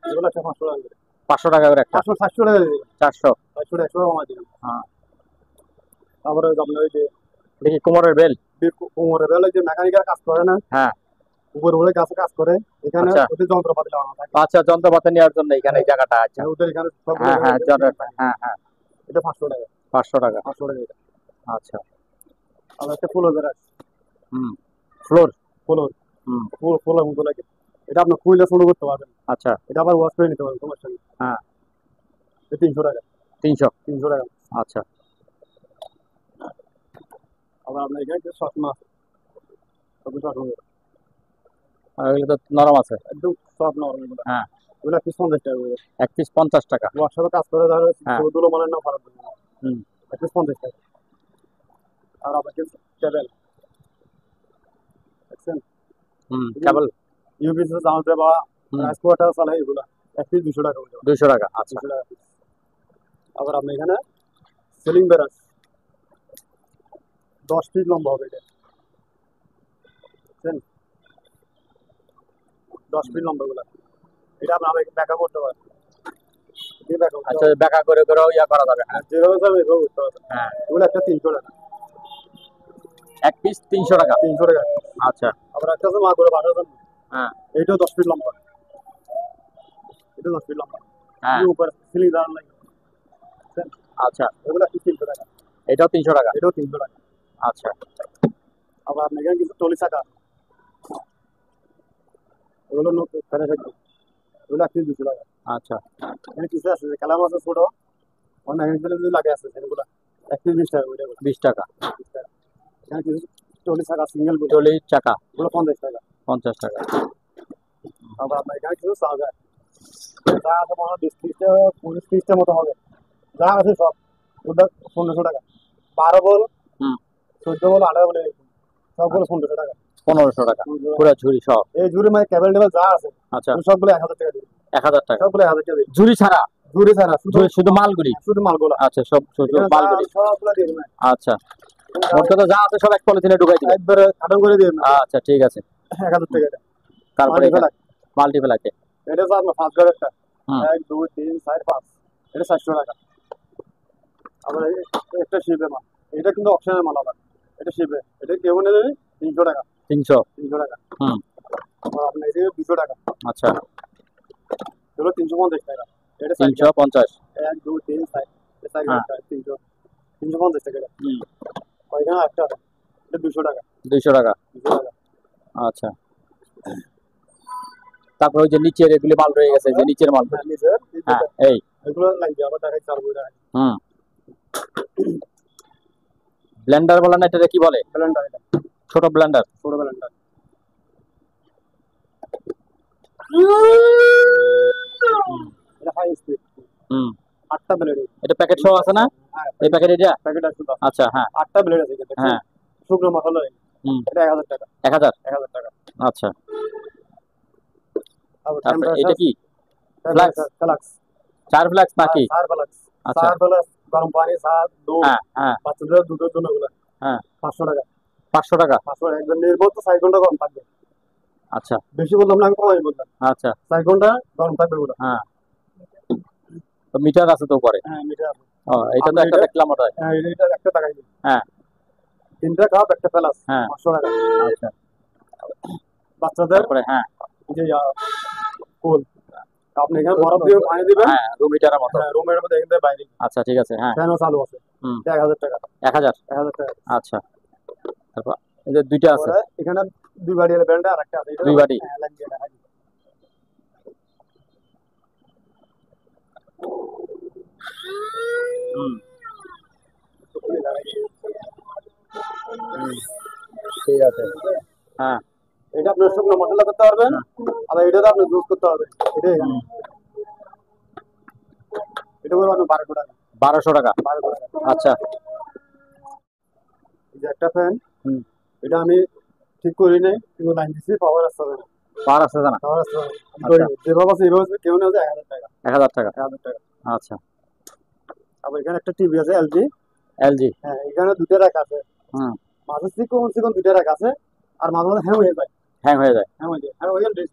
এগুলো আছে 500 টাকা করে। 500 টাকা করে একটা। 500 700 টাকা দিবেন। 400। 500 100 টাকা কমাই দিবেন। হ্যাঁ, তারপরে আপনার ওই যে দেখি কোমরের বেল। কোমরে বেলা যে মেকানিক্যাল কাজ করে না, হ্যাঁ, উপরে উপরে কাছে কাজ করে এখানে আচ্ছা। ওদের যন্ত্রপাতি লাগানো থাকে। আচ্ছা, যন্ত্রপাতি নেওয়ার জন্য এখানে এই জায়গাটা। আচ্ছা, ওদের এখানে সব হ্যাঁ হ্যাঁ, হ্যাঁ হ্যাঁ, এটা 500 টাকা। 500 টাকা। 500 টাকা এটা। আচ্ছা। আর একটা ফুলের বেড়া হুম, ফ্লোর। ফুলের হুম, ফুলের মতো লাগে। এটা আপনি খুলে শুরু করতে পারবেন। আচ্ছা। এটা আবার ওয়াশ করে নিতে পারবেন সমস্যা নেই। হ্যাঁ, এটা 300 টাকা। 300। 300 টাকা। আচ্ছা। আবার আপনার এখানে যে চশমা আছে সব চশমা আর এগুলো তো নরম আছে। একদম সব নরম এগুলো। হ্যাঁ, এগুলো 50 টাকা করে। এক পিস 50 টাকা। ওয়াশ সাথে কাজ করে ধরো হ্যাঁ। দুলো মানের না ফারাক দেবে। হুম, 50 টাকা। আর আপনার কেবল দেখছেন হুম, কেবল। ইউপিএস জানতে বা হুম, ট্রান্সপোর্টার চালায় এগুলো এক পিস 200 টাকা করে। 200 টাকা। আচ্ছা। 200 টাকা piece। আবার আপনি এখানে সিলিং ব্রাশ 10 ফিট লম্বা হবে এটা। বুঝছেন 10 ফিট লম্বা গুলা এটা আপনি ব্যাকআপ করতে পারেন। এই ব্যাকআপ আচ্ছা, বেকা করে করে ইয়া করা যাবে। হ্যাঁ, যেভাবে যাবে এভাবে করতে পারবেন। হ্যাঁ, এগুলো একটা 300 টাকা। এক পিস 300 টাকা। 300 টাকা। আচ্ছা। আবার একটা আছে মা করে বাটার জন্য হ্যাঁ, এইটাও 10 ফিট লম্বা। এটা 10 ফিট লম্বা। হ্যাঁ, এই উপরে সিলিং দাঁড়ান লাগে। বুঝছেন আচ্ছা। এগুলো কি 300 টাকা। এটাও 300 টাকা। এটাও 300 টাকা। আচ্ছা। আবার আপনি এখানে কিছু টলি চাকা এগুলো ফেলে থাকবে এগুলো এক পিস 200 টাকা। আচ্ছা। এখানে কিছু আছে যে কালাম আছে ছোট অনেক এগুলো যদি লাগে আছে সেগুলো এক পিস 20 টাকা করে। 20 টাকা। 20 টাকা। এখানে কিছু টলি চাকা সিঙ্গেল গুলো টলি চাকা। ওগুলো 50 টাকা। 50 টাকা। আবার আপনার এখানে কিছু চার্জার যা আছে মনে হয় 20-30টা মতো হবে যা আছে সব ওটা 1500 টাকা। 12 বল হুম, 14 বল 18 বল সবগুলো 1500 টাকা। 1500 টাকা পুরো ঝুড়ি সব। এই জুড়ে মানে কেবল টেবল যা আছে আচ্ছা, সবগুলো 1000 টাকা দিবে। 1000 টাকা সবগুলো 1000 টাকা দিবে। ঝুড়ি ছাড়া। জুড়ে ছাড়া শুধু শুধু মালগুলি। শুধু মালগুলো। আচ্ছা, সব শুধু মালগুলি। সবগুলো দিয়ে দেবেন। আচ্ছা, মোট কথা যা আছে সব এক পলিথিনে ঢুকাই দিবেন। একবারে কাটন করে দিয়ে দেবেন। আচ্ছা, ঠিক আছে। 1000 টাকা এটা। তারপরে মাল্টিপ্লাকে এটা তো আপনার 5 গ্রামেরটা। হুম 1 2 3 4 5 এটা 700 টাকা। আবার একটা শিপে মাল, এটা কিন্তু অপশনাল মাল আবার, এটা শিপে, এটা কেউ নেবে 300 টাকা। 300 টাকা। হুম আবার আপনার এটা 200 টাকা। আচ্ছা, এগুলো 350 টাকা। এটা 350। 1 2 3 4 4 হ্যাঁ 300 350 টাকা এটা। হুম ওইখানে একটা আছে, এটা 200 টাকা। 200 টাকা। 200 টাকা। আচ্ছা, তারপর ওই যে নিচের এগুলি মাল রয়ে গেছে, যে নিচের মাল। হ্যাঁ নিচের হ্যাঁ এই এগুলো লাগবে আবার টাকা 4 টাকা। হুম ব্লেন্ডার বলে না, এটা কি বলে? ব্লেন্ডার, এটা ছোট ব্লেন্ডার। ছোট ব্লেন্ডার। এটা হাই স্পিড। হুম 8টা ব্লেড। এটা প্যাকেট সহ আছে না? হ্যাঁ এই প্যাকেট এটা? প্যাকেট আছে তো। আচ্ছা হ্যাঁ 8টা ব্লেড আছে এটা। হ্যাঁ শুকনো মশলা হুম এটা 1000 টাকা। 1000। 1000 টাকা। আচ্ছা, আবার তারপর টেম্পারেচার এটা কি? ফ্লাক্স? ফ্লাক্স 4 ফ্লাক্স নাকি? 4 ফ্লাক্স। আচ্ছা 4 ফ্লাক্স গরম পানি, 4 দুধ, হ্যাঁ হ্যাঁ বাচ্চাদের দুধের জন্য এগুলো হ্যাঁ 500 টাকা। 500 টাকা। 500 টাকা একদম নির্ভর তো 4 ঘন্টা গরম থাকবে। আচ্ছা বেশি বললাম না, আমি কমাই বললাম। আচ্ছা 4 ঘন্টা গরম থাকবে এগুলো। হ্যাঁ, তো মিটার আছে তো উপরে? হ্যাঁ মিটার আছে। ও এটা তো একটা দেখলাম ওটা। হ্যাঁ এটা একটা টাকা দিন। হ্যাঁ 3টা কাপ একটা ফ্লাক্স হ্যাঁ 500 টাকা। আচ্ছা, বাচ্চাদের তারপরে হ্যাঁ যে কোল, আপনি এখানে বরফ দিয়ে পানি দিবেন। হ্যাঁ রুম হিটারের মতো। হ্যাঁ রুমের মধ্যে এখান থেকে বাইরে আচ্ছা ঠিক আছে হ্যাঁ ফ্যানও চালু আছে। হুম 1000 টাকা। 1000। 1000 টাকা। আচ্ছা, তারপর এই যে দুইটা আছে। তারপরে এখানে 2 বাড়ি এর ব্র্যান্ড আর একটা আছে, এটা 2 বাটি। হ্যাঁ লাগিয়ে দেখা যায়। হুম ঠিক আছে হ্যাঁ এটা আপনি শুকনো মশলা করতে পারবেন, আবার এটা আপনি জুস করতে পারবেন। এটাই হুম, এটা বলবো আপনি 1200 টাকা। 1200 টাকা। 1200 টাকা। আচ্ছা এই যে একটা ফ্যান, হুম এটা আমি ঠিক করি নাই, কিন্তু লাইন দিচ্ছি, পাওয়ার আসতে হবে না। পাওয়ার আছে জানা? পাওয়ার আসতে হবে না। আমি আচ্ছা। করি নাই। যেভাবে আছে এভাবে কেউ নেওয়া যায় 1000 টাকা। 1000 টাকা। 1000 টাকা। আচ্ছা আবার এখানে একটা টিভি আছে এলজি। এলজি। হ্যাঁ এখানে 2টা রাখ আছে, হুম মাঝে চিকন চিকন 2টা রাখ আছে, আর মাঝে মাঝে হ্যাং হয়ে যায়। হ্যাং হয়ে যায়। হ্যাঁ হয়ে গেলে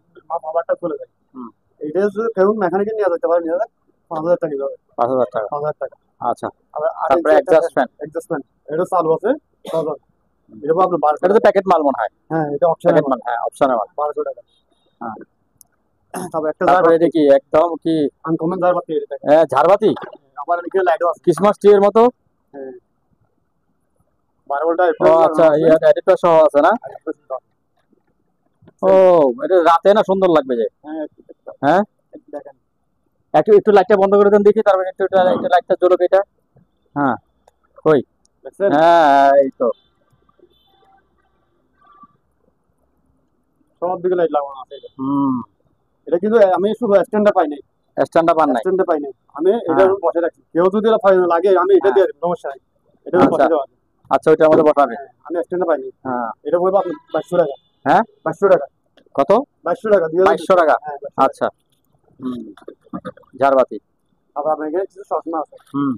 পাওয়ারটা চলে যায়। হুম এইটা যদি কেউ মেকানিকে নিয়ে যেতে পারে, নিয়ে যায় 5000 টাকা নিবে। 5000 টাকা। 5000 টাকা। আচ্ছা, আবার তারপরে এক্সস্ট ফ্যান। এক্সস্ট ফ্যান এটা চালু আছে 1000। এটা আপনার 1200 এটা তো টাকা। প্যাকেট মাল মনে হয়। হ্যাঁ এটা অপশনাল প্যাকেট মাল, হ্যাঁ অপশনাল মাল। 1200 টাকা। হ্যাঁ তারপর একটা তারপরে এটা কি একদম কি? আনকমন জারবাতি এটা। ঝাড়বাতি, আবার এখানে লাইটও আছে। ক্রিসমাস ট্রি এর মতো। হ্যাঁ 12 ভোল্ট ও আচ্ছা, ইয়ার অ্যাডাপ্টার সহ আছে না? ও এটা রাতে না সুন্দর লাগবে যে। হ্যাঁ হ্যাঁ দেখেন একটু একটু লাইটটা বন্ধ করে দেন দেখি, তারপরে একটু একটু লাইটটা জ্বলুক এটা। হ্যাঁ কই? দেখছেন হ্যাঁ এই তো। সব দিকে লাইট লাগানো আছে এটা। হুম এটা কিন্তু আমি শুধু স্ট্যান্ডে পাই নাই, স্ট্যান্ডটা পান নাই? স্ট্যান্ডে পাই নাই, আমি এটা হ্যাঁ। বসে রাখছি। কেউ যদি লাগে আমি এটা দিয়ে দেব, সমস্যা নাই। এটা আচ্ছা। বসে দেওয়া আছে। আচ্ছা ওইটার মধ্যে বসাবে। আমি স্ট্যান্ডে পাই নাই। হ্যাঁ এটা বলবো আপনি 2200 টাকা। হ্যাঁ 2200 টাকা। কত? 2200 টাকা। 2200 টাকা। হ্যাঁ 2200 টাকা। আচ্ছা হুম ঝাড়বাতি। আবার আপনার এখানে কিছু চশমা আছে। হুম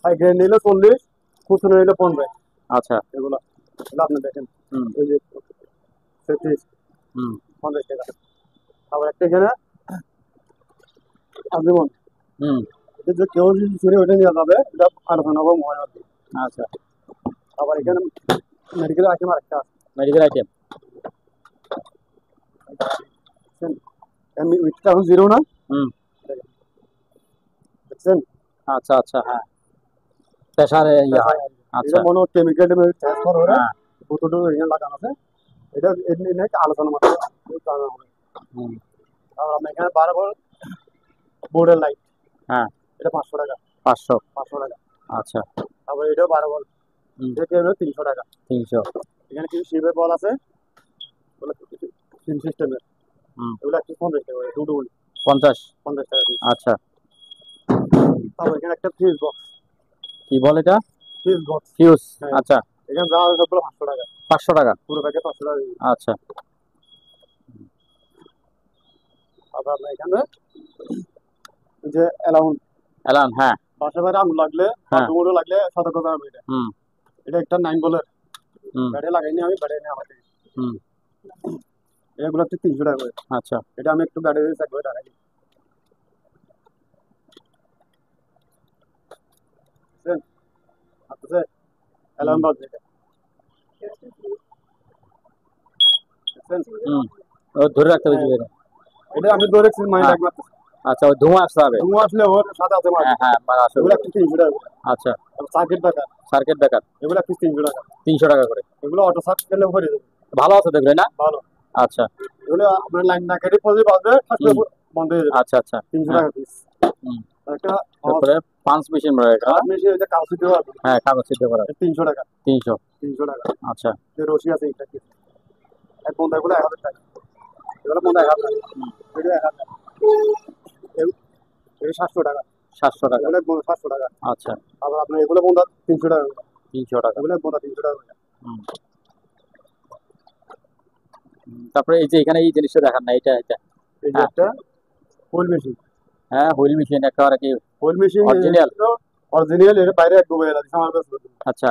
ভাই গ্রেড নিলে 40, খুচরো নিলে 15। আচ্ছা এগুলো আপনি দেখেন, হুম ওই যে 33 হুম 50 টাকা। আবার একটা এখানে আজীবন, হুম এটা যে কেউ যদি ছিঁড়ে ওইটা নিয়ে যাবে, এটা আলোচনা হবে মনে হবে। আচ্ছা আবার এখানে মেডিকেল আইটেম আরেকটা আছে। Medical item. উইথটা এখন 0 না, হুম দেখছেন? আচ্ছা আচ্ছা হ্যাঁ প্রেসারে ইয়া হয়। আচ্ছা এটা মনে কেমিক্যাল ট্রান্সফার হয়ে হ্যাঁ বোতলটা এখানে লাগানো আছে। এটা এমনি নাকি আলোচনা মাত্র। হুম আর আমরা এখানে 12 ভোল্ট বোর্ডের লাইট, হ্যাঁ এটা 500 টাকা। 500। 500 টাকা। আচ্ছা তারপর এটাও 12 ভোল্ট, হুম এটা হলো 300 টাকা। 300। এখানে কিছু শিপের বল আছে, ওগুলো সিম সিস্টেমের, হুম এগুলো 150 টাকা করে, দুটো 50। 50 টাকা পিস। আচ্ছা তারপর এখানে একটা ফিউজ বক্স, কি বল এটা? Fuse box. ফিউজ। হ্যাঁ। আচ্ছা এখানে যা হবে সবগুলো 500 টাকা। 500 টাকা। পুরো প্যাকেট 500 টাকা। আচ্ছা তারপর আপনার এখানে ওই যে অ্যালাউন এলান, হ্যাঁ। বাসা বাইরে আগুন লাগলে বা হ্যাঁ। ডুমুরও লাগলে সতর্ক জানাবো এটা। হুম এটা একটা 9 বলের হুম ব্যাটারি লাগাইনি আমি, ব্যাটারি নিয়ে আমার থেকে। হুম এগুলো হচ্ছে 300 টাকা করে। আচ্ছা। এটা আমি একটু ব্যাটারি চেক করে টাকা দিই, বুঝছেন? আসতেছে অ্যালাউন বাজবে এটা, বুঝছেন? হুম ও ধরে রাখতে হবে হ্যাঁ, জিভে। এটা আমি ধরে রাখছি মাইন্ড হ্যাঁ। রাখবো। আচ্ছা, ওই ধোঁয়া আসতে হবে। ধুমো আসলে ওর সাথে আছে মাছ, হ্যাঁ হ্যাঁ, মানে আসবে। এগুলো একটু 300 টাকা করে। আচ্ছা। সার্কিট ব্রেকার সার্কিট ব্রেকার এগুলো একটু 300 টাকা। 300 টাকা করে। এগুলো অটো সার্কিট করলে ভরে দেবে, ভালো আছে দেখলে না? ভালো। আচ্ছা। এগুলো আপনার লাইন না কেটে পজিটিভ বাজবে, ফার্স্টে হুম। বন্ধ হয়ে যাবে। আচ্ছা আচ্ছা। 300 হ্যাঁ। টাকা পিস। হুম। একটা তারপরে পাঁচ মেশিন রয়েছে। আপনি যে কাগজ দিতে পারবেন, হ্যাঁ, কাগজ সিদ্ধ করা। 300 টাকা। 300। 300 টাকা। আচ্ছা। যে রশি আছে এটা কি এক বন্ধা এগুলো 1000 টাকা। এগুলো বন্ধা 1000 টাকা। হুম। এটা 1000 টাকা। এটা 700 টাকা। 700 টাকা। এগুলো বন্ধা 700 টাকা। আচ্ছা। আবার আপনার এগুলো বন্ধা 300 টাকা করে। 300 টাকা। এগুলো বন্ধা 300 টাকা করে। হুম। তারপরে এই যে এখানে এই জিনিসটা দেখান না, এটা এটা। এই যে হ্যাঁ একটা ফুল মেশিন, হ্যাঁ, হুইল মেশিন একেবারে কি ফুল মেশিন অরিজিনাল? অরিজিনাল। এর বাইরে এক ডুবে গেল আমার কাছে। আচ্ছা।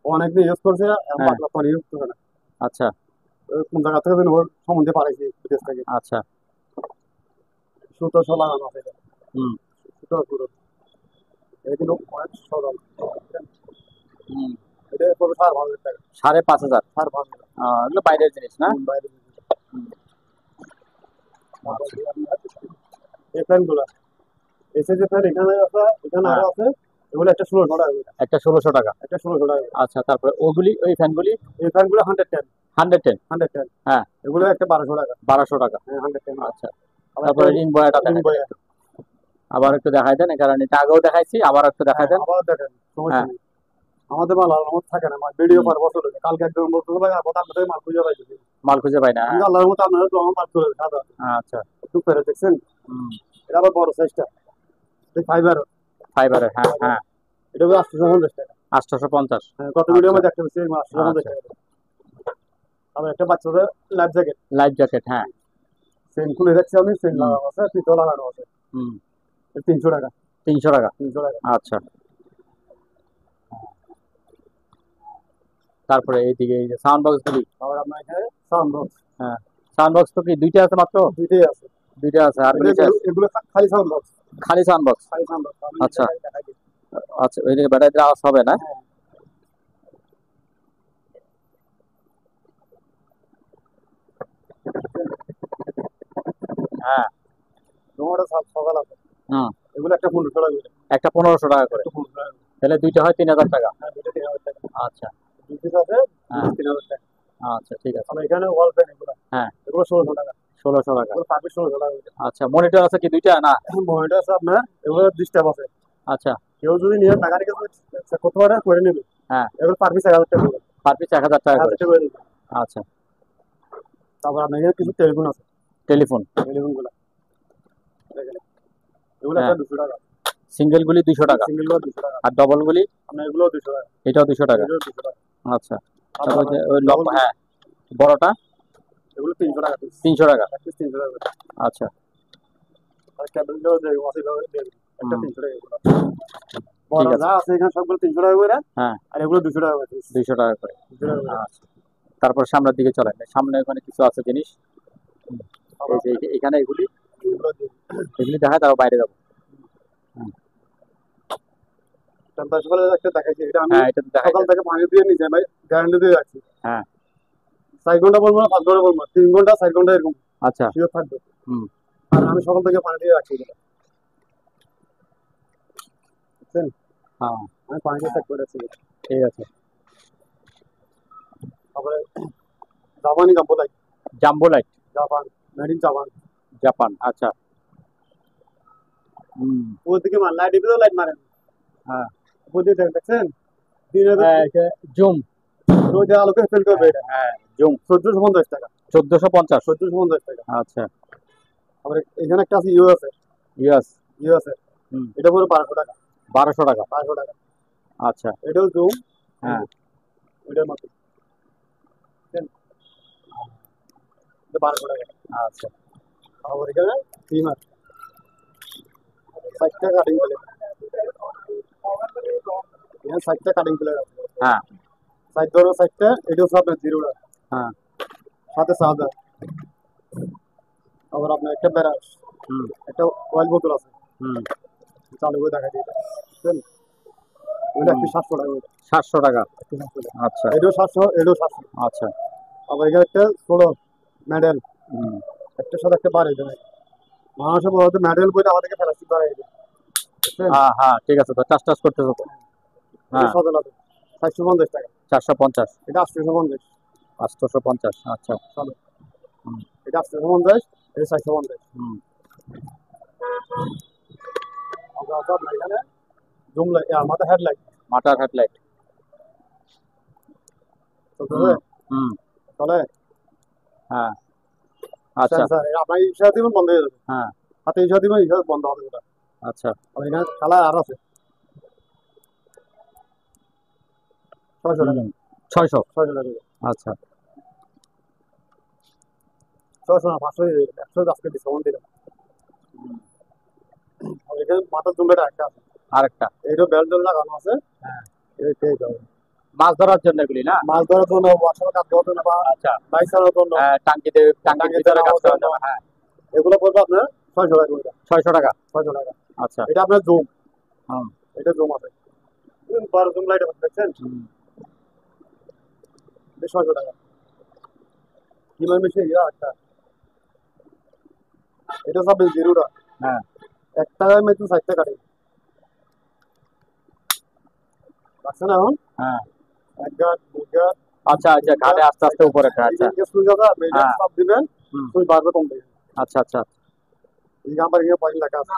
অনেকদিন ইউজ করছে, এখন হ্যাঁ। পাতলা পানি ইউজ করে না। আচ্ছা কোন জায়গা থেকে যেন ওর সম্বন্ধে পাঠাইছি বিদেশ থেকে। আচ্ছা। সুতো সব লাগানো আছে এটা। হুম সুতো পুরো এটা কিন্তু অনেক সরল। হুম। এটা পড়বে 5,500 টাকা। 5,500। 5,500 টাকা। এগুলো বাইরের জিনিস না? বাইরে হুম। আচ্ছা। এই ফ্যানগুলো এসে যে ফ্যান এখানে আছে, এখানে হ্যাঁ, আরো আছে। এগুলো একটা 1600 টাকা করে। একটা 1600 টাকা। একটা 1600 টাকা করে। আচ্ছা, তারপরে ওগুলি ওই ফ্যানগুলি এই ফ্যানগুলো 110 110। 110 হ্যাঁ, এগুলো একটা 1200 টাকা। 1200 টাকা। হ্যাঁ 110। আচ্ছা। তারপরে রিং বয়াটা রিং দেখাই দেন বয়া একটু। আবার একটু দেখাই দেন, কারণ এটা আগেও দেখাইছি, আবার একটু দেখাই দেন। আবার দেখেন, সমস্যা হ্যাঁ। নেই। আমাদের মাল আল্লাহর মতো থাকে না, মাল ভিডিও হুম। পার বছর হয়েছে। কালকে একদম বলতে হবে কথা আপনাদের মাল খুঁজে পাইছি। মাল খুঁজে পাই না, আমি হ্যাঁ। আল্লাহর মতো আপনারা তো আমার মাল চলে সাদা আচ্ছা। একটু ফেরে দেখছেন। হুম। এটা আবার বড় সাইজটা, এই ফাইবার। ফাইবারের, হ্যাঁ হ্যাঁ। এটা হবে 850 টাকা। 850। হ্যাঁ, কত ভিডিও আচ্ছা মধ্যে দেখতে পাচ্ছি এই মাল 850 আচ্ছা। টাকা। আবার একটা বাচ্চাদের লাইফ জ্যাকেট, লাইফ জ্যাকেট, হ্যাঁ। সেন খুলে দেখছি আমি, সেন হুম লাগানো আছে, পিতো লাগানো আছে। হুম। 300 টাকা। 300 টাকা। 300 টাকা। আচ্ছা। তারপরে এইদিকে এই যে সাউন্ড বক্স গুলি। আবার আপনার এখানে সাউন্ড বক্স হ্যাঁ, সাউন্ড বক্স তো কি দুইটা আছে মাত্র? দুইটাই আছে। দুইটা আছে, আর এটা নিচে এগুলো খালি সাউন্ড বক্স, খালি সাউন্ড বক্স? খালি সাউন্ড বক্স। আমি আচ্ছা দেখাই দিই। আচ্ছা, ওই দিকে ব্যাটারি আওয়াজ হবে না? হ্যাঁ, হ্যাঁ। তোমার সকাল আছে। হুম। এগুলো একটা 1500 টাকা করে। একটা 1500 টাকা করে। একটা 1500 টাকা করে। তাহলে দুইটা হয় 3000 টাকা। হ্যাঁ, দুটো 3000 টাকা। আচ্ছা। দুই পিস আছে, হ্যাঁ। 3000 টাকা। আচ্ছা ঠিক আছে। আর এখানে ওয়াল ফ্যান এগুলো, হ্যাঁ, এগুলো 1600 টাকা। 1600 টাকা। এগুলো পার পিস 1600 টাকা করে। আচ্ছা, মনিটর আছে কি দুইটা না? মনিটর আছে আপনার, এগুলো ডিস্টার্ব আছে। আচ্ছা। কেউ যদি নিয়ে টাকা রেখে চেক করতে পারে করে নেবে। হ্যাঁ, এগুলো পার পিস 1000 টাকা করে। পার পিস 1000 টাকা 1000 করে। টাকা করে দিবে। আচ্ছা। তারপর আপনার এখানে কিছু টেলিফোন আছে, টেলিফোন। টেলিফোন গুলো দেখেন। এগুলো হ্যাঁ, একটা 200 টাকা। সিঙ্গেল গুলি 200 টাকা, সিঙ্গেল গুলো 200 টাকা। আর ডবল গুলি আপনার এগুলো 200 টাকা। এটাও 200 টাকা। এগুলো 200 টাকা। আচ্ছা। আবার তারপর যে ওই লম্বা, হ্যাঁ, বড়টা এগুলো 300 টাকা পিস। 300 টাকা। এক পিস 300 টাকা করে। আচ্ছা। আর কেবলগুলো যে ওয়াসি ভাবে দিয়ে দিবে। একটা হুম, 300 টাকা এগুলো। ঠিক বড় আছে। যা আছে এখানে সবগুলো 300 টাকা করে। হ্যাঁ, আর এগুলো 200 টাকা করে পিস। 200 টাকা করে। 200 টাকা করে। আচ্ছা। তারপর সামনের দিকে চলেন, সামনে ওখানে কিছু আছে জিনিস। হুম, এই আবার যে এখানে এগুলি এগুলো দিয়ে এগুলি দেখায়, তারপর বাইরে যাবো। হুম, টেম্পারেচার বলে একটা দেখাইছি, এটা আমি হ্যাঁ, এটা তো দেখাই সকাল যায়। থেকে পানি দিয়ে নিচে ভাই গ্যারান্টি দিয়ে রাখছি। হ্যাঁ। 4 ঘন্টা বলবো না, 5 ঘন্টা বলবো না, 3 ঘন্টা 4 ঘন্টা এরকম আচ্ছা। শিওর থাকবে। হুম। আর আমি সকাল থেকে পানি দিয়ে রাখছি এটা, বুঝছেন? হ্যাঁ, আমি পানি দিয়ে চেক করে রাখছি এটা। ঠিক আছে। তারপরে জাপানি jumbo light, jumbo light, Japan, made in Japan. Japan. আচ্ছা। হুম। উপর দিকে মার লাইট দিবেও লাইট মারেন। হ্যাঁ উপর দিয়ে দেখছেন দিনে হ্যাঁ, এটা জুম। রোজের আলোকে ফেল করবে হ্যাঁ এটা। হ্যাঁ, জুম। 1450 টাকা। 1450। 1450 টাকা। আচ্ছা। আবার এখানে একটা আছে ইউএসএ, ইয়েস। ইউএসএ হুম। এটা পুরো 1200 টাকা। 1200 টাকা। 1200 টাকা। আচ্ছা। এটাও জুম, হ্যাঁ। ওইটার মতো, বুঝছেন? এটা 1200 টাকা। আচ্ছা। আবার এখানে থিম আছে, সাইডটা কাটিং প্লেট, এখানে সাইডটা কাটিং প্লেট আছে, হ্যাঁ সাইড ধরো সাইডটা, এটা হচ্ছে আপনার জিরোটা, হ্যাঁ সাথে চার্জার, আবার আপনার একটা ব্যারাস, হুম একটা অয়েল বোতল আছে, হুম চালু করে দেখা দিই, বুঝলেন? ওইটা একটু 700 টাকা, 700 টাকা। একটু 700 টাকা, আচ্ছা এটাও 700, এটাও 700। আচ্ছা আবার এখানে একটা ছোট মেডেল, হুম একটার সাথে একটা বাড়ি দেয়, মানুষের বলতে মেডেল বইটা আমাদেরকে প্লাস্টিক বাড়াই দেয়, বুঝছেন? হ্যাঁ হ্যাঁ ঠিক আছে, তো চাষ টাস করতেছো তো। এটা হ্যাঁ 17 450 টাকা, 450, এটা 850, 850। আচ্ছা চলো, হুম এটা 850, এটা 450। হুম আমরা তো আপনার এখানে জুম লাইট, আমাদের হেডলাইট মাটার হেডলাইট। চলতেছে, হুম চলে, হ্যাঁ আচ্ছা সেন্সার আপনার ইশারা দিবেন বন্ধ হয়ে যাবে, হ্যাঁ হাতে ইশারা দিবেন ইশারা বন্ধ হবে ওটা। আচ্ছা আর এখানে কালার আর আছে 600 টাকা, 600। 600 টাকা, আচ্ছা 600 না 500, 100 আজকে ডিসকাউন্ট দিলাম। আর এখানে মাথার জুমটা একটা আছে, আরেকটা এটা বেল্ট লাগানো আছে, হ্যাঁ এই পেয়ে যাবে। মাছ ধরার জন্য এগুলি না। মাছ ধরার জন্য, ওয়াশার কাজ করার জন্য, বা আচ্ছা বাইক চালানোর জন্য, টাঙ্কিতে টাঙ্কির টাঙ্গিতে ভিতরে কাজ নামানোর করার জন্য, জন্য, হ্যাঁ এগুলো করবে আপনার 600 টাকা করে, 600 টাকা। 600 টাকা। আচ্ছা এটা আপনার জুম, হুম এটা জুম আছে, 12 জুম লাইট আছে, দেখছেন? হুম এটা 600 টাকা। কিমার মেশিন ইয়া একটা, এটা সব জিরোটা, হ্যাঁ একটা মেশিন 60 টাকা কাটে, পাচ্ছে না এখন? হ্যাঁ এক গাছ, দুই গাছ, আচ্ছা আচ্ছা, ঘাটে আস্তে আস্তে উপরে একটা, আচ্ছা সুই দাদা মেডিয়াম হ্যাঁ চাপ দিবেন, হুম সুই বাড়বে কমবে। আচ্ছা আচ্ছা এই আমার এখানে পয়েন্ট লেখা আছে,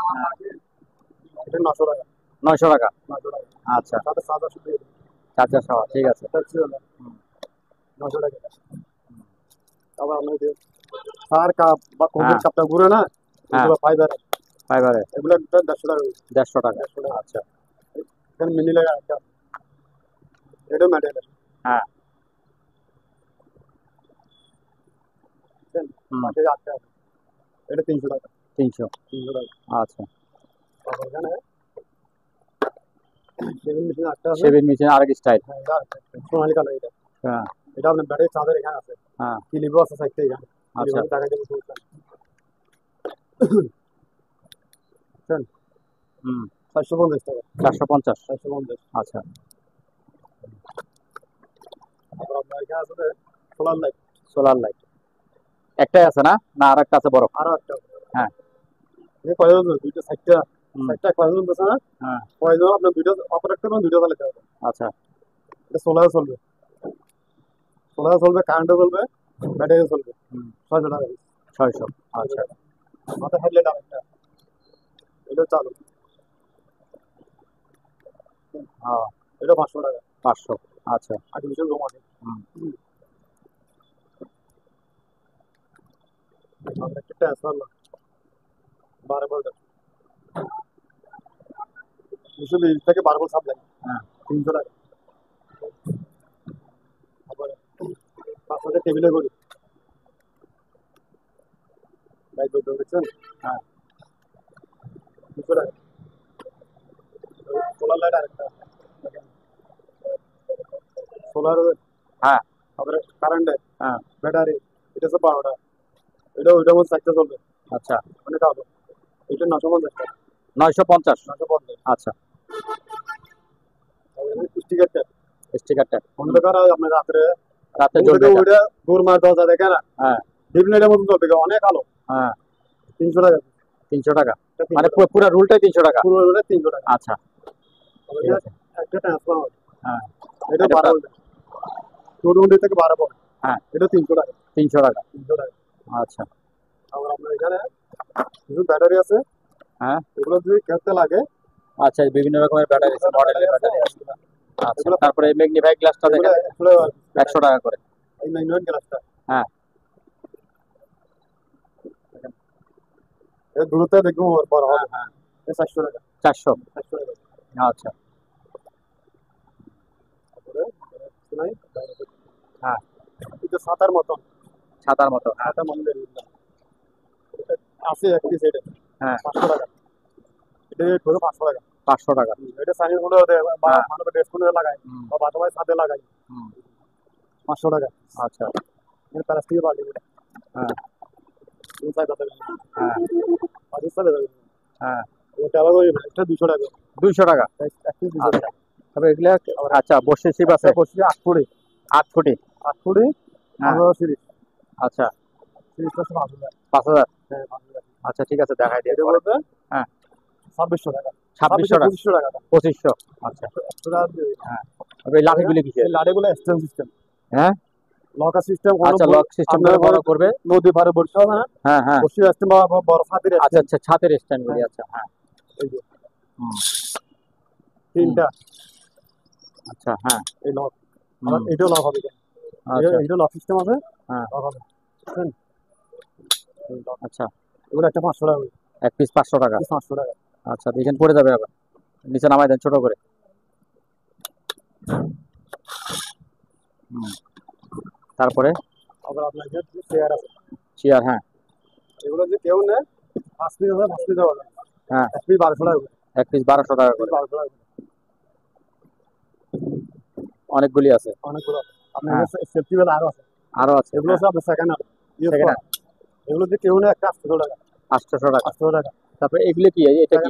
এটা 900 টাকা, 900 টাকা। 900 টাকা, আচ্ছা সাথে চার্জার শুধু চার্জার সহ, ঠিক আছে। হুম 900 টাকা। আবার আমরা যে সার কাপ বা কফির হ্যাঁ কাপটা ঘুরে না, হ্যাঁ এগুলো ফাইবার, ফাইবারে এগুলো একটা 150 টাকা, 150 টাকা। 150 টাকা। আচ্ছা এখানে মিনি লেখা একটা, এটা মেটেরিয়াল, হ্যাঁ হুম পাশে একটা আছে, এটা 300 টাকা, 300। 300 টাকা। আচ্ছা আবার এখানে সেভিং মেশিন একটা আছে, শেভিং মেশিন আরেক স্টাইল। হ্যাঁ, এটা আরেকটা, সোনালী কালার এটা, হ্যাঁ এটা আপনার ব্যাটারি চার্জার এখানে আছে, হ্যাঁ ক্লিপও আছে সাইডটা এখানে, আচ্ছা ক্লিপও দেখা যাবে সমস্যা নেই। বুঝছেন? হুম 450 টাকা, 450। 450। আচ্ছা তারপর আপনার এখানে আছে সোলার লাইট, সোলার লাইট একটাই আছে না, না আরেকটা আছে বড়? আরো একটা আছে। হ্যাঁ এই কয়জন, দুইটা সাইডটা, হুম সাইডটা কয়জন বসে না, হ্যাঁ কয়জন আপনার দুইটা অপারেট করবেন, দুইটা চালাতে হবে। আচ্ছা এটা সোলারে চলবে, সোলারে চলবে, কারেন্টে চলবে, ব্যাটারি চলবে, হুম 600 টাকা piece, 600। 600 আচ্ছা টাকা। মাথায় হেডলাইট আরেকটা, এটা চালু, হ্যাঁ এটা 500 টাকা, 500। আচ্ছা আর্টিফিশিয়াল জমা আছে। হুম আমরা একটা ট্রান্সফার 12 ভোল্ট, 220 থেকে 12 ভোল্ট সাপ্লাই, হ্যাঁ 300 টাকা। তারপরে 500 টেবিলে করি, লাইট জ্বলতে দেখছেন, হ্যাঁ 200 টাকা। সোলার লাইট আরেকটা, সোলার, হ্যাঁ তারপরে কারেন্টে, হ্যাঁ ব্যাটারি, এটা সব 12 টাকা, এটা ওইটা মধ্যে চারটা চলবে, আচ্ছা অনেক হবে, এটা 950 টাকা, 950। 950। আচ্ছা স্টিকারটা, স্টিকারটা অন্ধকার আপনার রাত্রে রাতে ঘুম জ্বলবে থেকে এটা। উঠে দূর মার দরজা দেখে না, হ্যাঁ ডিপ লাইটের মতো চলবে, অনেক আলো, হ্যাঁ 300 টাকা, 300 টাকা, এটা 300 মানে টাকা, পুরো রুলটাই 300 টাকা। পুরো রোডে 300 টাকা। আচ্ছা তারপরে ঠিক আছে একটা ট্রান্সফর্মার, হ্যাঁ এটা এটা 12 ভোল্ট, 220 থেকে 12 ভোল্ট, হ্যাঁ এটা 300 টাকা, 300 টাকা। 300 টাকা। আচ্ছা আবার আপনার এখানে কিছু ব্যাটারি আছে, হ্যাঁ এগুলো যদি খেলতে লাগে, আচ্ছা বিভিন্ন রকমের ব্যাটারি আছে, মডেলের ব্যাটারি আছে। আচ্ছা এগুলো তারপরে ম্যাগনিফাই গ্লাসটা এগুলো দেখেন, এগুলো 100 টাকা করে। এই ম্যাগনেট গ্লাসটা, হ্যাঁ এর দূরত্ব দেখবো বড় হ্যাঁ হবে, হ্যাঁ এটা 400 টাকা, 400। 400 টাকা। আচ্ছা তারপরে নাই, হ্যাঁ এটা সাতার মতন, ছাতার মতো, হ্যাঁ সাতার মন্দির আছে এক পিস, এটা হ্যাঁ 500 টাকা, এটা করে 500 টাকা। 500 টাকা। এটা সাইনিজ গুলো বা মানুষের ড্রেস কোডে লাগায় বা বাসায় ছাদে লাগায় 500 টাকা। আচ্ছা। এর প্লাস্টিকের বালতি। হ্যাঁ ইনসাইড আছে। হ্যাঁ পাকিস্তানে যাবে। হ্যাঁ। এটা আবার ওই এটা 200 টাকা। 200 টাকা। আচ্ছা। তবে এগুলা আচ্ছা বসে শিপ আছে। বসে 8 ফুট। 8 ফুটি। 8 ফুটে হ্যাঁ। 15 সিরিজ। আচ্ছা। সিরিজটা 5000। 5000। হ্যাঁ 5000। আচ্ছা ঠিক আছে দেখাই দিয়ে। এটা বলতে হ্যাঁ 2600 টাকা। 2600 টাকা। 2500 টাকা। 2500। আচ্ছা। হ্যাঁ। তবে এই লাঠিগুলি কিসের? এই লাঠিগুলো এক্সটেন্ড সিস্টেম। হ্যাঁ লকার সিস্টেম। আচ্ছা লক সিস্টেম করে বড় করবে। নদী পারে বসে হবে না? হ্যাঁ হ্যাঁ। বসে আসতে বড় ছাদের। আচ্ছা আচ্ছা ছাদের স্ট্যান্ডগুলি। আচ্ছা হ্যাঁ। এই যে হুম। তিনটা। আচ্ছা হ্যাঁ। এই লক। আর এটাও লক হবে। আচ্ছা এটা লক সিস্টেম আছে। হ্যাঁ লক হবে। আচ্ছা। এগুলো একটা 500 টাকা। এক পিস 500 টাকা। 500 টাকা। আচ্ছা দেখেন পড়ে যাবে আবার। নিচে নামাই দেন ছোট করে। তারপরে আবার আপনার যে চেয়ার আছে। চেয়ার। হ্যাঁ এগুলো যে কেউ নেয় 5 পিস হবে 5 পিস হবে। হ্যাঁ। এক পিস 1200 টাকা। এক পিস 1200 টাকা করে। 1200 টাকা। অনেকগুলি আছে। অনেকগুলো। আপনার হ্যাঁ। সেফটি বেল আরো আছে। আরো আছে। এগুলো হচ্ছে আপনার সেকেন্ড হ্যান্ড। Second hand. এগুলো যে কেউ নেয় একটা 800 টাকা। 800 টাকা। 800 টাকা। তারপরে এগুলি কি? এটা কি?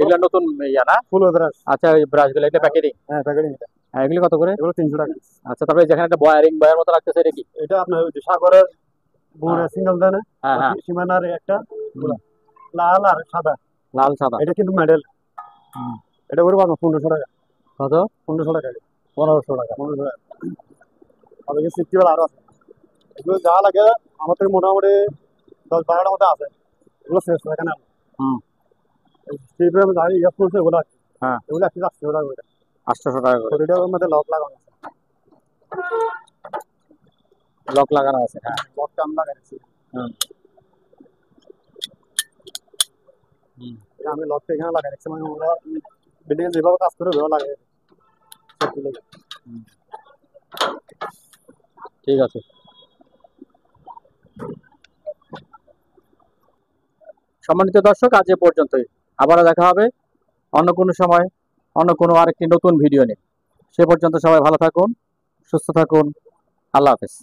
এগুলা নতুন ইয়া না? ফুল ব্রাশ। আচ্ছা এই ব্রাশগুলো এটা প্যাকেটিং। হ্যাঁ প্যাকেটিং এটা। হ্যাঁ এগুলি কত করে? এগুলো 300 টাকা। আচ্ছা তারপরে যেখানে একটা বয়ার মতো রাখতেছে এটা কি? এটা আপনার ওই যে সাগরের বুড়ে সিঙ্গেল দেয় না? হ্যাঁ হ্যাঁ। সীমানার একটা লাল আর সাদা। লাল সাদা। এটা কিন্তু মেডেল। এটা করে পাবো 1500 টাকা। কত? 1500 টাকা। 1500 টাকা। 1500 টাকা। আর এই সেফটি বেল আরো আছে। এগুলো যা লাগে আমাদের মোটামুটি 10-12টার মধ্যে আছে। এগুলো শেষ সেকেন্ড হ্যান্ড। সেফটি বেল যা ইউজ করছে এগুলো আছে। হ্যাঁ এগুলো 800 টাকা করে। 800 টাকা করে। ওইটার মধ্যে লক লাগানো আছে। লক লাগানো আছে। হ্যাঁ লকটা আমরা লাগাইছি। আমি লকটা এখানে লাগাই রাখছি। মানে ওরা বিল্ডিং এ যেভাবে কাজ করে ওইভাবে লাগাই। ঠিক আছে। সম্মানিত দর্শক আজ এ পর্যন্তই। আবারও দেখা হবে অন্য কোনো সময় অন্য কোনো আরেকটি নতুন ভিডিও নিয়ে। সে পর্যন্ত সবাই ভালো থাকুন, সুস্থ থাকুন। আল্লাহ হাফেজ।